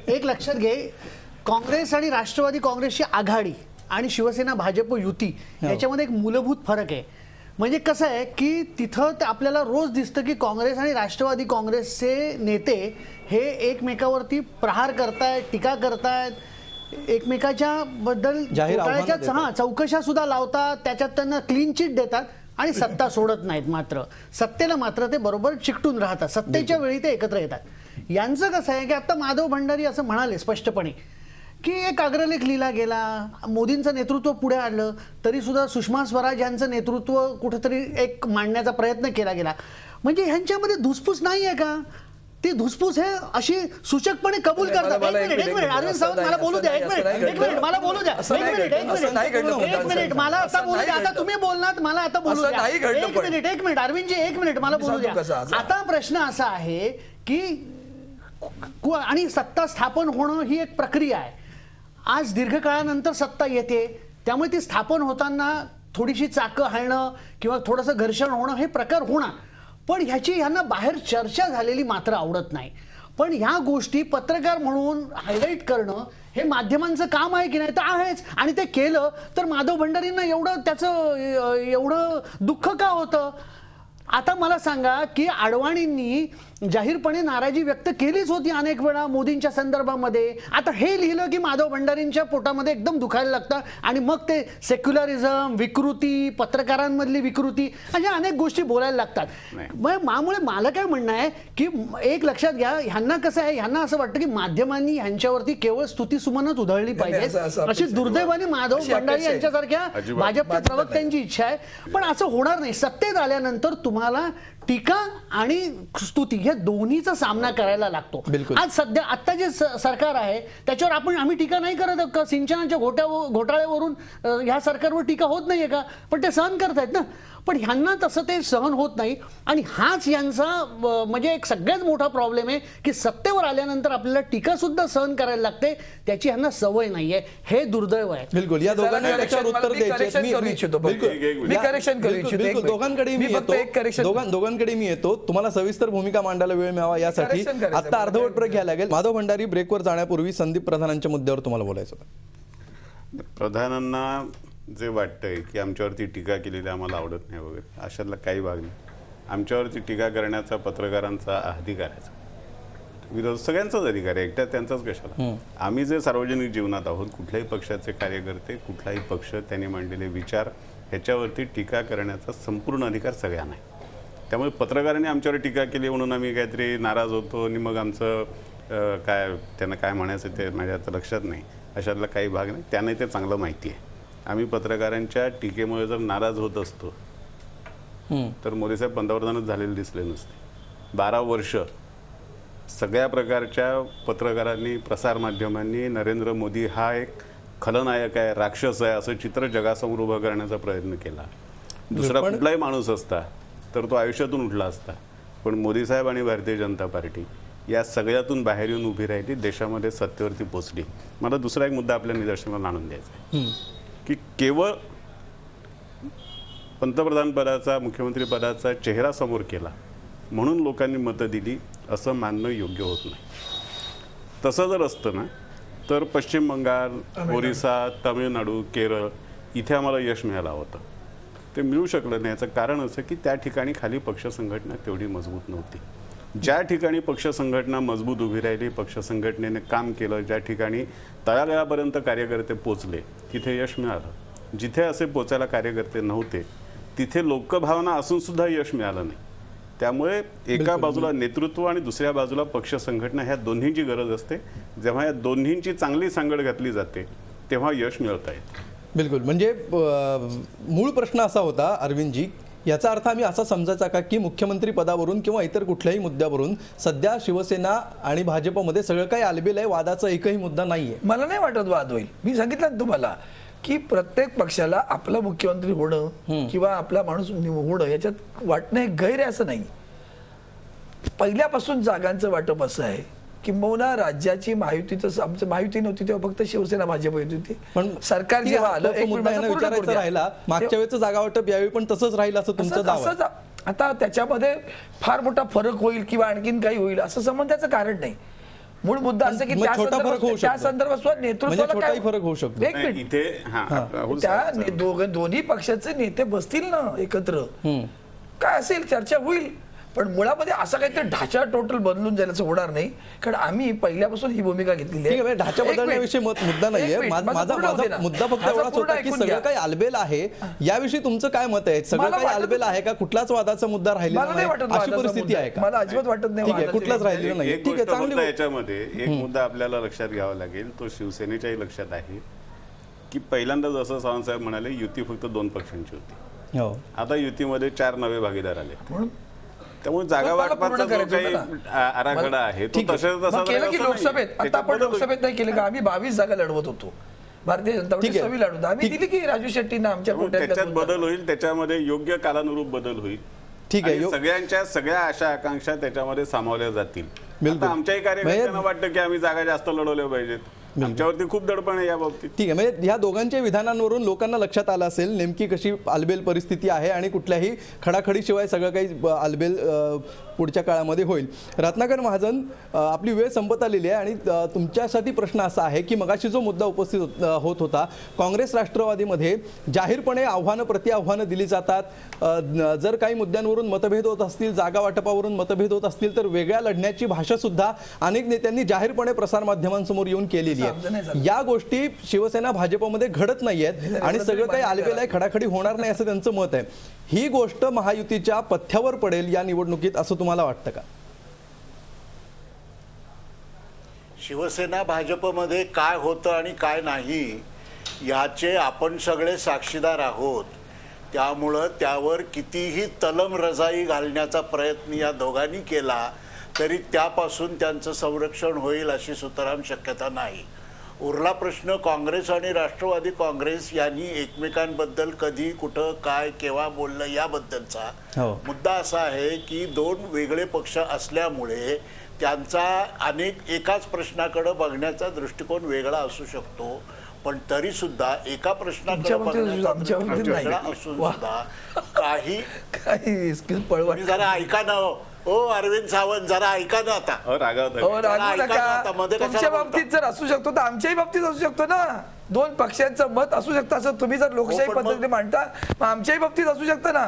एक लक्षात घे, काँग्रेस आणि राष्ट्रवादी काँग्रेसची आघाडी आणि शिवसेना भाजप युती याच्यामध्ये एक मूलभूत फरक आहे. म्हणजे कसं आहे की तिथं आपल्याला रोज दिसतं की काँग्रेस आणि राष्ट्रवादी काँग्रेसचे नेते हे एकमेकावरती प्रहार करतायत, टीका करतायत, एकमेकाच्या बद्दल चौकशा सुद्धा लावतात, त्याच्यात त्यांना क्लीन चिट देतात आणि सत्ता सोडत नाहीत. मात्र सत्तेला मात्र ते बरोबर चिकटून राहतात. सत्तेच्या वेळी ते एकत्र येतात. यांचं कसं आहे की आता माधव भंडारी असं म्हणाले स्पष्टपणे की एक अग्रलेख लिहिला गेला, मोदींचं नेतृत्व पुढे आणलं तरी सुद्धा सुषमा स्वराज यांचं नेतृत्व कुठेतरी एक मांडण्याचा प्रयत्न केला गेला. म्हणजे ह्यांच्यामध्ये धुसफूस नाही आहे का? ती धुसफूस हे अशी सूचकपणे कबूल करतात. एक मिनिट अरविंद सावंत, मला बोलू द्या. एक मिनिट मला बोलू द्या. एक मिनिट मला आता बोलू द्या. आता तुम्ही बोलणार, मला आता बोलू द्या. एक मिनिट अरविंदजी, एक मिनिट मला बोलू द्या. आता प्रश्न असा आहे की आणि सत्ता स्थापन होणं ही एक प्रक्रिया आहे. आज दीर्घकाळानंतर सत्ता येते, त्यामुळे ती स्थापन होताना थोडीशी चाकं हलणं किंवा थोडंसं घर्षण होणं हे प्रकार होणार. पण ह्यांना बाहेर चर्चा झालेली मात्र आवडत नाही. पण ह्या गोष्टी पत्रकार म्हणून हायलाईट करणं हे माध्यमांचं काम आहे की नाही, तर आहेच. आणि ते केलं तर माधव भंडारींना एवढं दुःख का होतं? आता मला सांगा की अडवाणींनी जाहीरपणे नाराजी व्यक्त केलीच होती अनेक वेळा मोदींच्या संदर्भामध्ये. आता हे लिहिलं की माधव भंडारींच्या पोटामध्ये एकदम दुखायला लागतं आणि मग ते सेक्युलरिझम, विकृती, पत्रकारांमधली विकृती अशा अनेक गोष्टी बोलायला लागतात. त्यामुळे मला काय म्हणणं आहे की एक लक्षात घ्या, ह्यांना कसं आहे, ह्यांना असं वाटतं की माध्यमांनी ह्यांच्यावरती केवळ स्तुतीसुमनच उधळली पाहिजे, अशी दुर्दैवाने माधव भंडारी यांच्यासारख्या भाजपच्या प्रवक्त्यांची इच्छा आहे. पण असं होणार नाही. सत्तेत आल्यानंतर तुम्हाला टीका आणि स्तुती या दोन्हीचा सामना करायला लागतो. आज सध्या आता जे सरकार आहे त्याच्यावर आम्ही टीका नाही करत का? सिंचनाच्या घोटाळ्यावरून ह्या सरकारवर टीका होत नाहीये का? पण ते सहन करतायत ना. पण ह्यांना तसं ते सहन होत नाही आणि हाच यांचा म्हणजे एक सगळ्यात मोठा प्रॉब्लेम आहे की सत्तेवर आल्यानंतर आपल्याला टीका सुद्धा सहन करायला लागते, त्याची ह्यांना सवय नाहीये. हे दुर्दैव आहे. बिलकुल. या दोघांना त्याच्यावर उत्तर द्यायचे. दोघांकडे मी येतो. तुम्हाला सविस्तर भूमिका मांडायला वेळ मिळावा यासाठी आता अर्धवट ब्रेक घ्यायला लागेल. माधव भंडारी, ब्रेकवर जाण्यापूर्वी संदीप प्रधानांच्या मुद्द्यावर तुम्हाला बोलायचं होतं. प्रधानांना जे वाटतंय की आमच्यावरती टीका केलेली आम्हाला आवडत नाही वगैरे, अशातला काही भाग नाही. आमच्यावरती टीका करण्याचा पत्रकारांचा अधिकार आहे, विरोध सगळ्यांचाच अधिकार आहे, एकट्या त्यांचाच कशाला. आम्ही जे सार्वजनिक जीवनात आहोत, कुठल्याही पक्षाचे कार्यकर्ते, कुठलाही पक्ष, त्यांनी मांडलेले विचार ह्याच्यावरती टीका करण्याचा संपूर्ण अधिकार सगळ्यांना आहे. त्यामुळे पत्रकारांनी आमच्यावर टीका केली म्हणून आम्ही काहीतरी नाराज होतो आणि मग आमचं काय त्यांना काय म्हणायचं ते माझ्या आता लक्षात नाही, अशातला काही भाग नाही. त्यांना ते चांगलं माहिती आहे. आम्ही पत्रकारांच्या टीकेमुळे जर नाराज होत असतो तर मोदीसाहेब पंतप्रधानच झालेले दिसले नसते. 12 वर्ष सगळ्या प्रकारच्या पत्रकारांनी, प्रसारमाध्यमांनी नरेंद्र मोदी हा एक खलनायक आहे, राक्षस आहे असं चित्र जगासमोर उभं करण्याचा प्रयत्न केला. दुसरा कुठलाही माणूस असता तर तो आयुष्यातून उठला असता. पण मोदी साहेब आणि भारतीय जनता पार्टी या सगळ्यातून बाहेर येऊन उभी राहिली, देशामध्ये सत्तेवरती पोचली. मला दुसरा एक मुद्दा आपल्या निदर्शनाला आणून द्यायचा आहे की केवळ पंतप्रधान पदाचा, मुख्यमंत्री पदाचा चेहरा समोर केला म्हणून लोकांनी मतं दिली असं मानणं योग्य होत नाही. तसं जर असतं ना तर पश्चिम बंगाल, ओरिसा, तामिळनाडू, केरळ इथे आम्हाला यश मिळालं होतं. ते मिळू शकलं नाही. याचं कारण असं की त्या ठिकाणी खाली पक्ष संघटना तेवढी मजबूत नव्हती. ज्या ठिकाणी पक्ष संघटना मजबूत उभी राहिली, पक्ष संघटनेने काम केलं, ज्या ठिकाणी तळागाळापर्यंत कार्यकर्ते पोचले तिथे यश मिळालं. जिथे असे पोचायला कार्यकर्ते नव्हते तिथे लोकभावना असून सुद्धा यश मिळालं नाही. त्यामुळे एका बाजूला नेतृत्व आणि दुसऱ्या बाजूला पक्ष संघटना ह्या दोन्हींची गरज असते. जेव्हा या दोन्हींची चांगली सांगड घातली जाते तेव्हा यश मिळवता येतं. बिलकुल. म्हणजे मूळ प्रश्न असा होता अरविंदजी, याचा अर्थ आम्ही असा समजायचा का की मुख्यमंत्री पदावरून किंवा इतर कुठल्याही मुद्द्यावरून सध्या शिवसेना आणि भाजपमध्ये सगळं काही आलबेल आहे, वादाचा एकही मुद्दा नाहीये? मला नाही वाटत वाद होईल. मी सांगितलं ना तुम्हाला की प्रत्येक पक्षाला आपला मुख्यमंत्री होणं किंवा आपला माणूस होणं याच्यात वाटणं हे गैर आहे असं नाही. पहिल्यापासून जागांचं वाटप असं आहे किंबहुना राज्याची महायुतीचं, आमचं महायुती नव्हती तेव्हा फक्त शिवसेना भाजप येत होती. पण सरकार जेव्हा आलं, एक विचारायचं राहिला, मागच्या वेळेचं जागा वाटप यावेळी पण तसंच राहील असं तुमचं दावा आहे. आता त्याच्यामध्ये फार मोठा फरक होईल किंवा आणखीन काही होईल असं समजायचं कारण नाही. मूळ मुद्दा असं की त्या संदर्भात नेतृत्वाला काय फरक होऊ शकतो. एक मिनिट, त्या दोन्ही पक्षाचे नेते बसतील ना एकत्र, काय असेल चर्चा होईल. पण मुळामध्ये असा काहीतरी ढाचा टोटल बदलून जायला होणार नाही, कारण आम्ही पहिल्यापासून ही भूमिका घेतलेली आहे. ढाचा बदलण्याविषयी मुद्दा नाहीये. माझा मुद्दा फक्त एवढाच होता की सगळं काही आलबेल आहे याविषयी तुमचं काय मत आहे? सगळं काही आलबेल आहे का? कुठलाच वादाचा मुद्दा राहिलेला नाही अशी परिस्थिती आहे का? मला अजिबात वाटत नाही. ठीक आहे, कुठलाच राहिलेला नाही. ठीक आहे, चांगली. याच्यामध्ये एक मुद्दा आपल्याला लक्षात घ्यावा लागेल, तो शिवसेनेच्याही लक्षात आहे की पहिल्यांदा जसं सावंतसाहेब म्हणाले युती फक्त 2 पक्षांची होती. आता युतीमध्ये 4 नवे भागीदार आले. त्यामुळे जागा वाटपाचा जो काही आराखडा आहे तो तसा केलं की लोकसभेत, आता आपण लोकसभेत नाही केलं का? आम्ही 22 जागा लढवत होतो, भारतीय जनता पार्टी 6 लढवतो. आम्ही दिली की राजू शेट्टींना आमच्या त्याच्यात बदल होईल, त्याच्यामध्ये योग्य कालानुरूप बदल होईल. ठीक आहे, सगळ्यांच्या सगळ्या आशा आकांक्षा त्याच्यामध्ये सामावल्या जातील. आमच्याही कार्यकर्त्यांना वाटतं की आम्ही जागा जास्त लढवल्या पाहिजेत. आमच्यावरती खूप दडपण आहे या बाबतीत. ठीक आहे, म्हणजे ह्या दोघांच्या विधानांवरून लोकांना लक्षात आलं असेल नेमकी कशी आलबेल परिस्थिती आहे आणि कुठल्याही खडाखडीशिवाय सगळं काही आलबेल पुढच्या काळामध्ये होईल. रत्नाकर महाजन, आपली वेळ संपत आलेली आहे आणि तुमच्यासाठी प्रश्न असा आहे की मगाशी जो मुद्दा उपस्थित होत होता, काँग्रेस राष्ट्रवादीमध्ये जाहीरपणे आव्हानं प्रति-आव्हानं दिली जातात. जर काही मुद्द्यांवरून मतभेद होत असतील, जागा वाटपावरून मतभेद होत असतील तर वेगळ्या लढण्याची भाषा सुद्धा अनेक नेत्यांनी जाहीरपणे प्रसारमाध्यमांसमोर येऊन केलेली आहे. या गोष्टी शिवसेना भाजपमध्ये घडत नाहीयेत आणि सगळं काही आलबेल आहे, खडाखडी होणार नाही असं त्यांचं मत आहे. ही गोष्ट महायुतीच्या पथ्यावर पडेल या निवडणुकीत असं तुम्हाला वाटतं का? शिवसेना भाजपमध्ये काय होतं आणि काय नाही याचे आपण सगळे साक्षीदार आहोत. त्यामुळं त्यावर कितीही तलम रजाई घालण्याचा प्रयत्न या दोघांनी केला तरी त्यापासून त्यांचं संरक्षण होईल अशी सुतराम शक्यता नाही. उरला प्रश्न काँग्रेस आणि राष्ट्रवादी काँग्रेस यांनी एकमेकांबद्दल कधी, कुठं, काय, केव्हा बोललं याबद्दलचा मुद्दा असा आहे की दोन वेगळे पक्ष असल्यामुळे त्यांचा एकाच प्रश्नाकडे बघण्याचा दृष्टिकोन वेगळा असू शकतो. पण तरी सुद्धा एका प्रश्नाकडे वेगळा असून सुद्धा काही जरा ऐका ना हो अरविंद सावंत, जरा ऐका ना आता. तुमच्या बाबतीत जर असू शकतो तर आमच्याही बाबतीत असू शकतो ना. दोन पक्षांचं मत असू शकतं असं तुम्ही जर लोकशाही पद्धतीने मांडता, मग आमच्याही बाबतीत असू शकतं ना.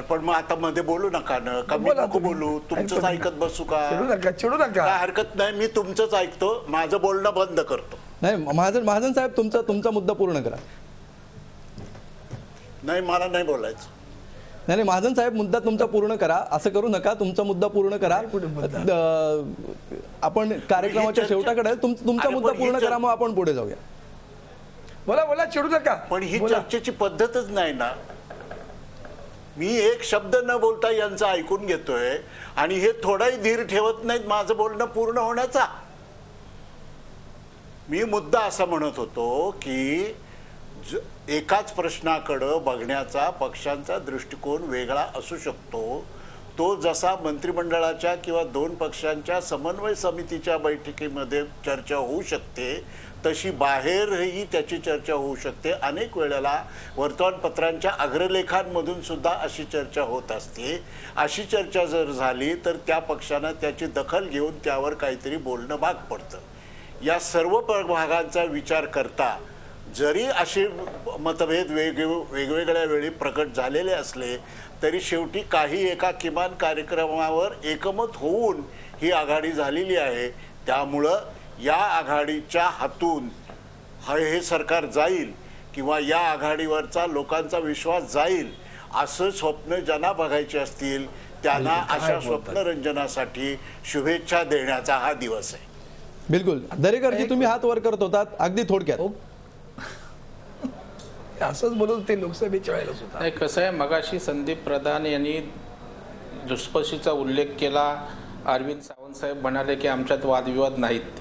पण मग आता मध्ये बोलू नका ना, का मी नको बोलू? तुमचंच ऐकत बसू का? चिडू नका. काय हरकत नाही, मी तुमचंच ऐकतो, माझं बोलणं बंद करतो. नाही महाजन साहेब, तुमचा मुद्दा पूर्ण करा. नाही, मला नाही बोलायचं. नाही महाजन साहेब, मुद्दा तुमचा पूर्ण करा. असं करू नका, तुमचा मुद्दा पूर्ण करा. आपण कार्यक्रमाच्या शेवटाकडे तुमचा मुद्दा पूर्ण करा, मग आपण पुढे जाऊया. बोला, चिडू नका. पण ही चर्चेची पद्धतच नाही ना. मी एक शब्द न बोलता यांचं ऐकून घेतोय आणि हे थोडाही धीर ठेवत नाहीत माझं बोलणं पूर्ण होण्याचा. मी मुद्दा असा म्हणत होतो की एकाच प्रश्नाकडं बघण्याचा पक्षांचा दृष्टिकोन वेगळा असू शकतो. तो जसा मंत्रिमंडळाच्या किंवा दोन पक्षांच्या समन्वय समितीच्या बैठकीमध्ये चर्चा होऊ शकते, तशी बाहेरही त्याची चर्चा होऊ शकते. अनेक वेळेला वर्तमानपत्रांच्या अग्रलेखांमधून सुद्धा अशी चर्चा होत असते. अशी चर्चा जर झाली तर त्या पक्षानं त्याची दखल घेऊन त्यावर काहीतरी बोलणं भाग पडतं. या सर्व भागांचा विचार करता जरी असे मतभेद वेगवेगळ्या वेळी प्रकट झालेले असले तरी शेवटी काही एका किमान कार्यक्रमावर एकमत होऊन ही आघाडी झालेली आहे. त्यामुळं या आघाडीच्या हातून हे सरकार जाईल किंवा या आघाडीवरचा लोकांचा विश्वास जाईल असं स्वप्न ज्यांना बघायचे असतील त्यांना अशा स्वप्नरंजनासाठी शुभेच्छा देण्याचा हा दिवस आहे. बिलकुल. दरेकरजी, तुम्ही हात वर करत होतात, अगदी थोडक्यात. असंच बोलत ते लोकसभेच्या वेळेला सुद्धा. नाही, कसं आहे, मगाशी संदीप प्रधान यांनी दुष्पशीचा उल्लेख केला. अरविंद सावंत साहेब म्हणाले की आमच्यात वादविवाद नाहीत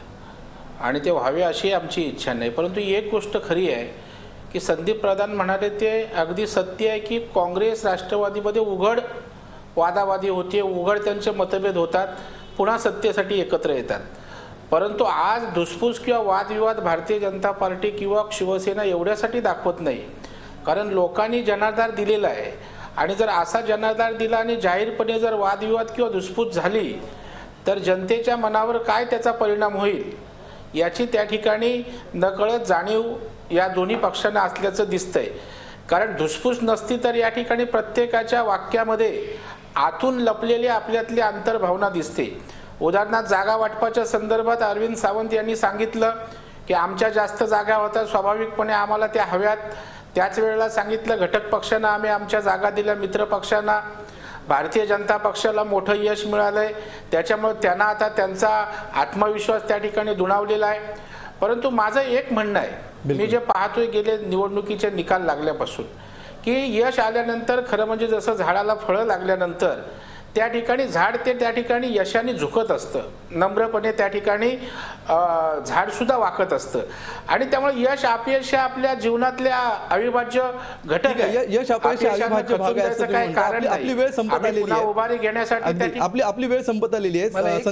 आणि ते व्हावे अशी आमची इच्छा नाही. परंतु एक गोष्ट खरी आहे की संदीप प्रधान म्हणाले ते अगदी सत्य आहे की काँग्रेस राष्ट्रवादीमध्ये उघड वादावादी होते, उघड त्यांचे मतभेद होतात, पुन्हा सत्तेसाठी एकत्र येतात. परंतु आज धुसफूस किंवा वादविवाद भारतीय जनता पार्टी किंवा शिवसेना एवढ्यासाठी दाखवत नाही, कारण लोकांनी जनाधार दिलेला आहे आणि जर असा जनाधार दिला आणि जाहीरपणे जर वादविवाद किंवा धुसफूस झाली तर जनतेच्या मनावर काय त्याचा परिणाम होईल याची त्या ठिकाणी नकळत जाणीव या दोन्ही पक्षांना असल्याचं दिसतंय. कारण धुसफूस नसती तर या ठिकाणी प्रत्येकाच्या वाक्यामध्ये आतून लपलेली आपल्यातली अंतर्भावना दिसते. उदाहरणार्थ जागा वाटपाच्या संदर्भात अरविंद सावंत यांनी सांगितलं की आमच्या जास्त जागा होत्या, स्वाभाविकपणे आम्हाला त्या हव्यात. त्याच वेळेला सांगितलं घटक पक्षांना आम्ही आमच्या जागा दिल्या, मित्र पक्षांना. भारतीय जनता पक्षाला मोठं यश मिळालंय, त्याच्यामुळे त्यांना आता त्यांचा आत्मविश्वास त्या ठिकाणी दुणावलेला आहे. परंतु माझं एक म्हणणं आहे, मी जे पाहतोय गेले निवडणुकीचे निकाल लागल्यापासून, की यश आल्यानंतर खरं म्हणजे जसं झाडाला फळं लागल्यानंतर त्या ठिकाणी झाड ते त्या ठिकाणी यशाने झुकत असतं, नम्रपणे त्या ठिकाणी झाड सुद्धा वाकत असतं. आणि त्यामुळे यश अपयश हे आपल्या जीवनातल्या अविभाज्य घटक आहे. यश अपयश अविभाज्य भाग आहे असं काही कारण नाही. आपली वेळ संपत आलेली आहे. उभारी घेण्यासाठी आपली वेळ संपत आलेली आहे. मला एक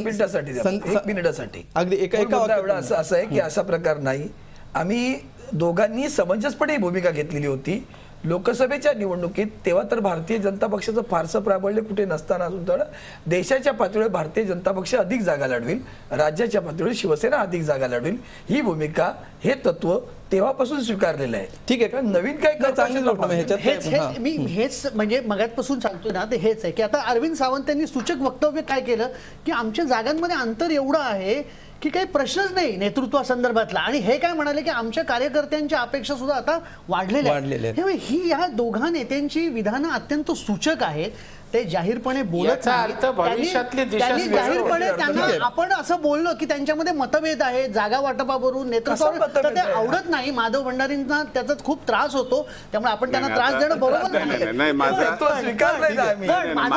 मिनिटासाठी अगदी एका एवढा असं आहे की असा प्रकार नाही. आम्ही दोघांनी समंजसपणे भूमिका घेतलेली होती लोकसभेच्या निवडणुकीत. तेव्हा तर भारतीय जनता पक्षाचं फारसं प्राबल्य कुठे नसताना सुद्धा देशाच्या पातळीवर भारतीय जनता पक्ष अधिक जागा लढवेल, राज्याच्या पातळीवर शिवसेना अधिक जागा लढवेल, ही भूमिका हे तत्व तेव्हापासून स्वीकारलेलं आहे. ठीक आहे, नवीन काय मी हेच म्हणजे मगातपासून सांगतोय ना, ते हेच आहे की आता अरविंद सावंत यांनी सूचक वक्तव्य काय केलं की आमच्या जागांमध्ये अंतर एवढं आहे की काही प्रश्नच नाही नेतृत्वासंदर्भातला. आणि हे काय म्हणाले की आमच्या कार्यकर्त्यांच्या अपेक्षा सुद्धा आता वाढलेल्या आहेत. ही या दोघा नेत्यांची विधानं अत्यंत सूचक आहेत. ते जाहीरपणे बोलत त्यांनी जाहीरपणे त्यांना आपण असं बोललो की त्यांच्यामध्ये मतभेद आहे जागा वाटपावरून, नेतृत्वावर ते आवडत नाही. माधव भंडारींना त्याचा खूप त्रास होतो, त्यामुळे आपण त्यांना त्रास देणं बरोबर नाही. माझं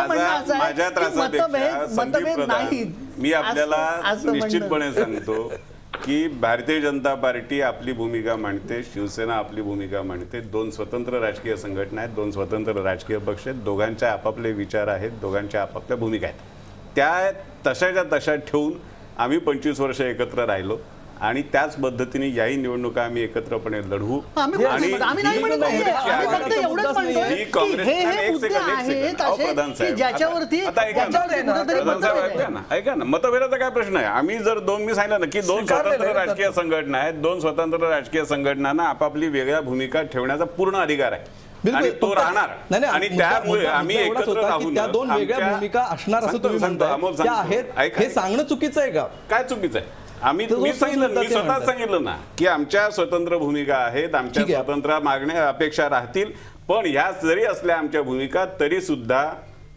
म्हणणं असं आहे की मतभेद नाही. मी आपल्याला निश्चितपणे सांगतो की भारतीय जनता पार्टी आपली भूमिका मांडते, शिवसेना आपली भूमिका मांडते. दोन स्वतंत्र राजकीय संघटना आहेत, दोन स्वतंत्र राजकीय पक्ष आहेत, दोघांचे आपापले विचार आहेत, दोघांच्या आपापल्या भूमिका आहेत. त्या तशाच्या तशा ठेवून आम्ही 25 वर्ष एकत्र राहिलो आणि त्याच पद्धतीने याही निवडणुका आम्ही एकत्रपणे लढवू. ऐका ना, मतभेदाचा काय प्रश्न आहे. आम्ही जर मी सांगितलं ना की दोन स्वतंत्र राजकीय संघटना आहेत, दोन स्वतंत्र राजकीय संघटनांना आपापली वेगळ्या भूमिका ठेवण्याचा पूर्ण अधिकार आहे आणि तो राहणार. आणि त्यामुळे आम्ही एकत्र राहून त्या दोन वेगळ्या भूमिका असणार असं तुम्ही म्हणताय, हे सांगणं चुकीचं आहे का? काय चुकीचं आहे? मी स्वतः सांगितलं ना की आमच्या स्वतंत्र भूमिका आहेत, आमच्या स्वतंत्र मागण्या अपेक्षा राहतील. पण ह्या जरी असल्या आमच्या भूमिका तरी सुद्धा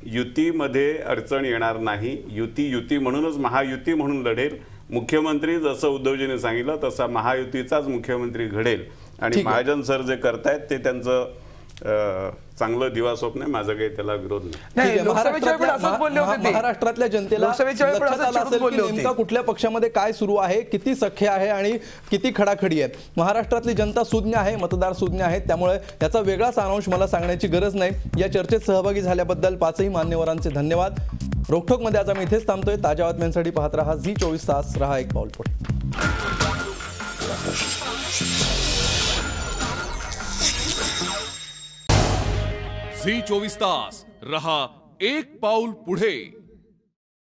युतीमध्ये अडचण येणार नाही. युती म्हणूनच महायुती म्हणून लढेल. मुख्यमंत्री जसं उद्धवजींनी सांगितलं तसा महायुतीचाच मुख्यमंत्री घडेल. आणि महाजन सर जे करतायत ते त्यांचं चांगलं दिवास्वप्न आहे. माझं काही त्याला विरोध नाही. महाराष्ट्रातल्या जनतेला नेमका कुठल्या पक्षामध्ये काय सुरू आहे, किती सख्य आहे आणि किती खडाखडी आहे. महाराष्ट्रातली जनता सुज्ञ आहे, मतदार सुज्ञ आहेत. त्यामुळे याचा वेगळा सारांश मला सांगण्याची गरज नाही. या चर्चेत सहभागी झाल्याबद्दल पाचही मान्यवरांचे धन्यवाद. रोखोकमध्ये आज आम्ही इथेच थांबतोय. ताज्या बातम्यांसाठी पाहत रहा झी24 तास. रहा एक पाऊल पुढे. झी24 तास रहा एक पाऊल पुढे.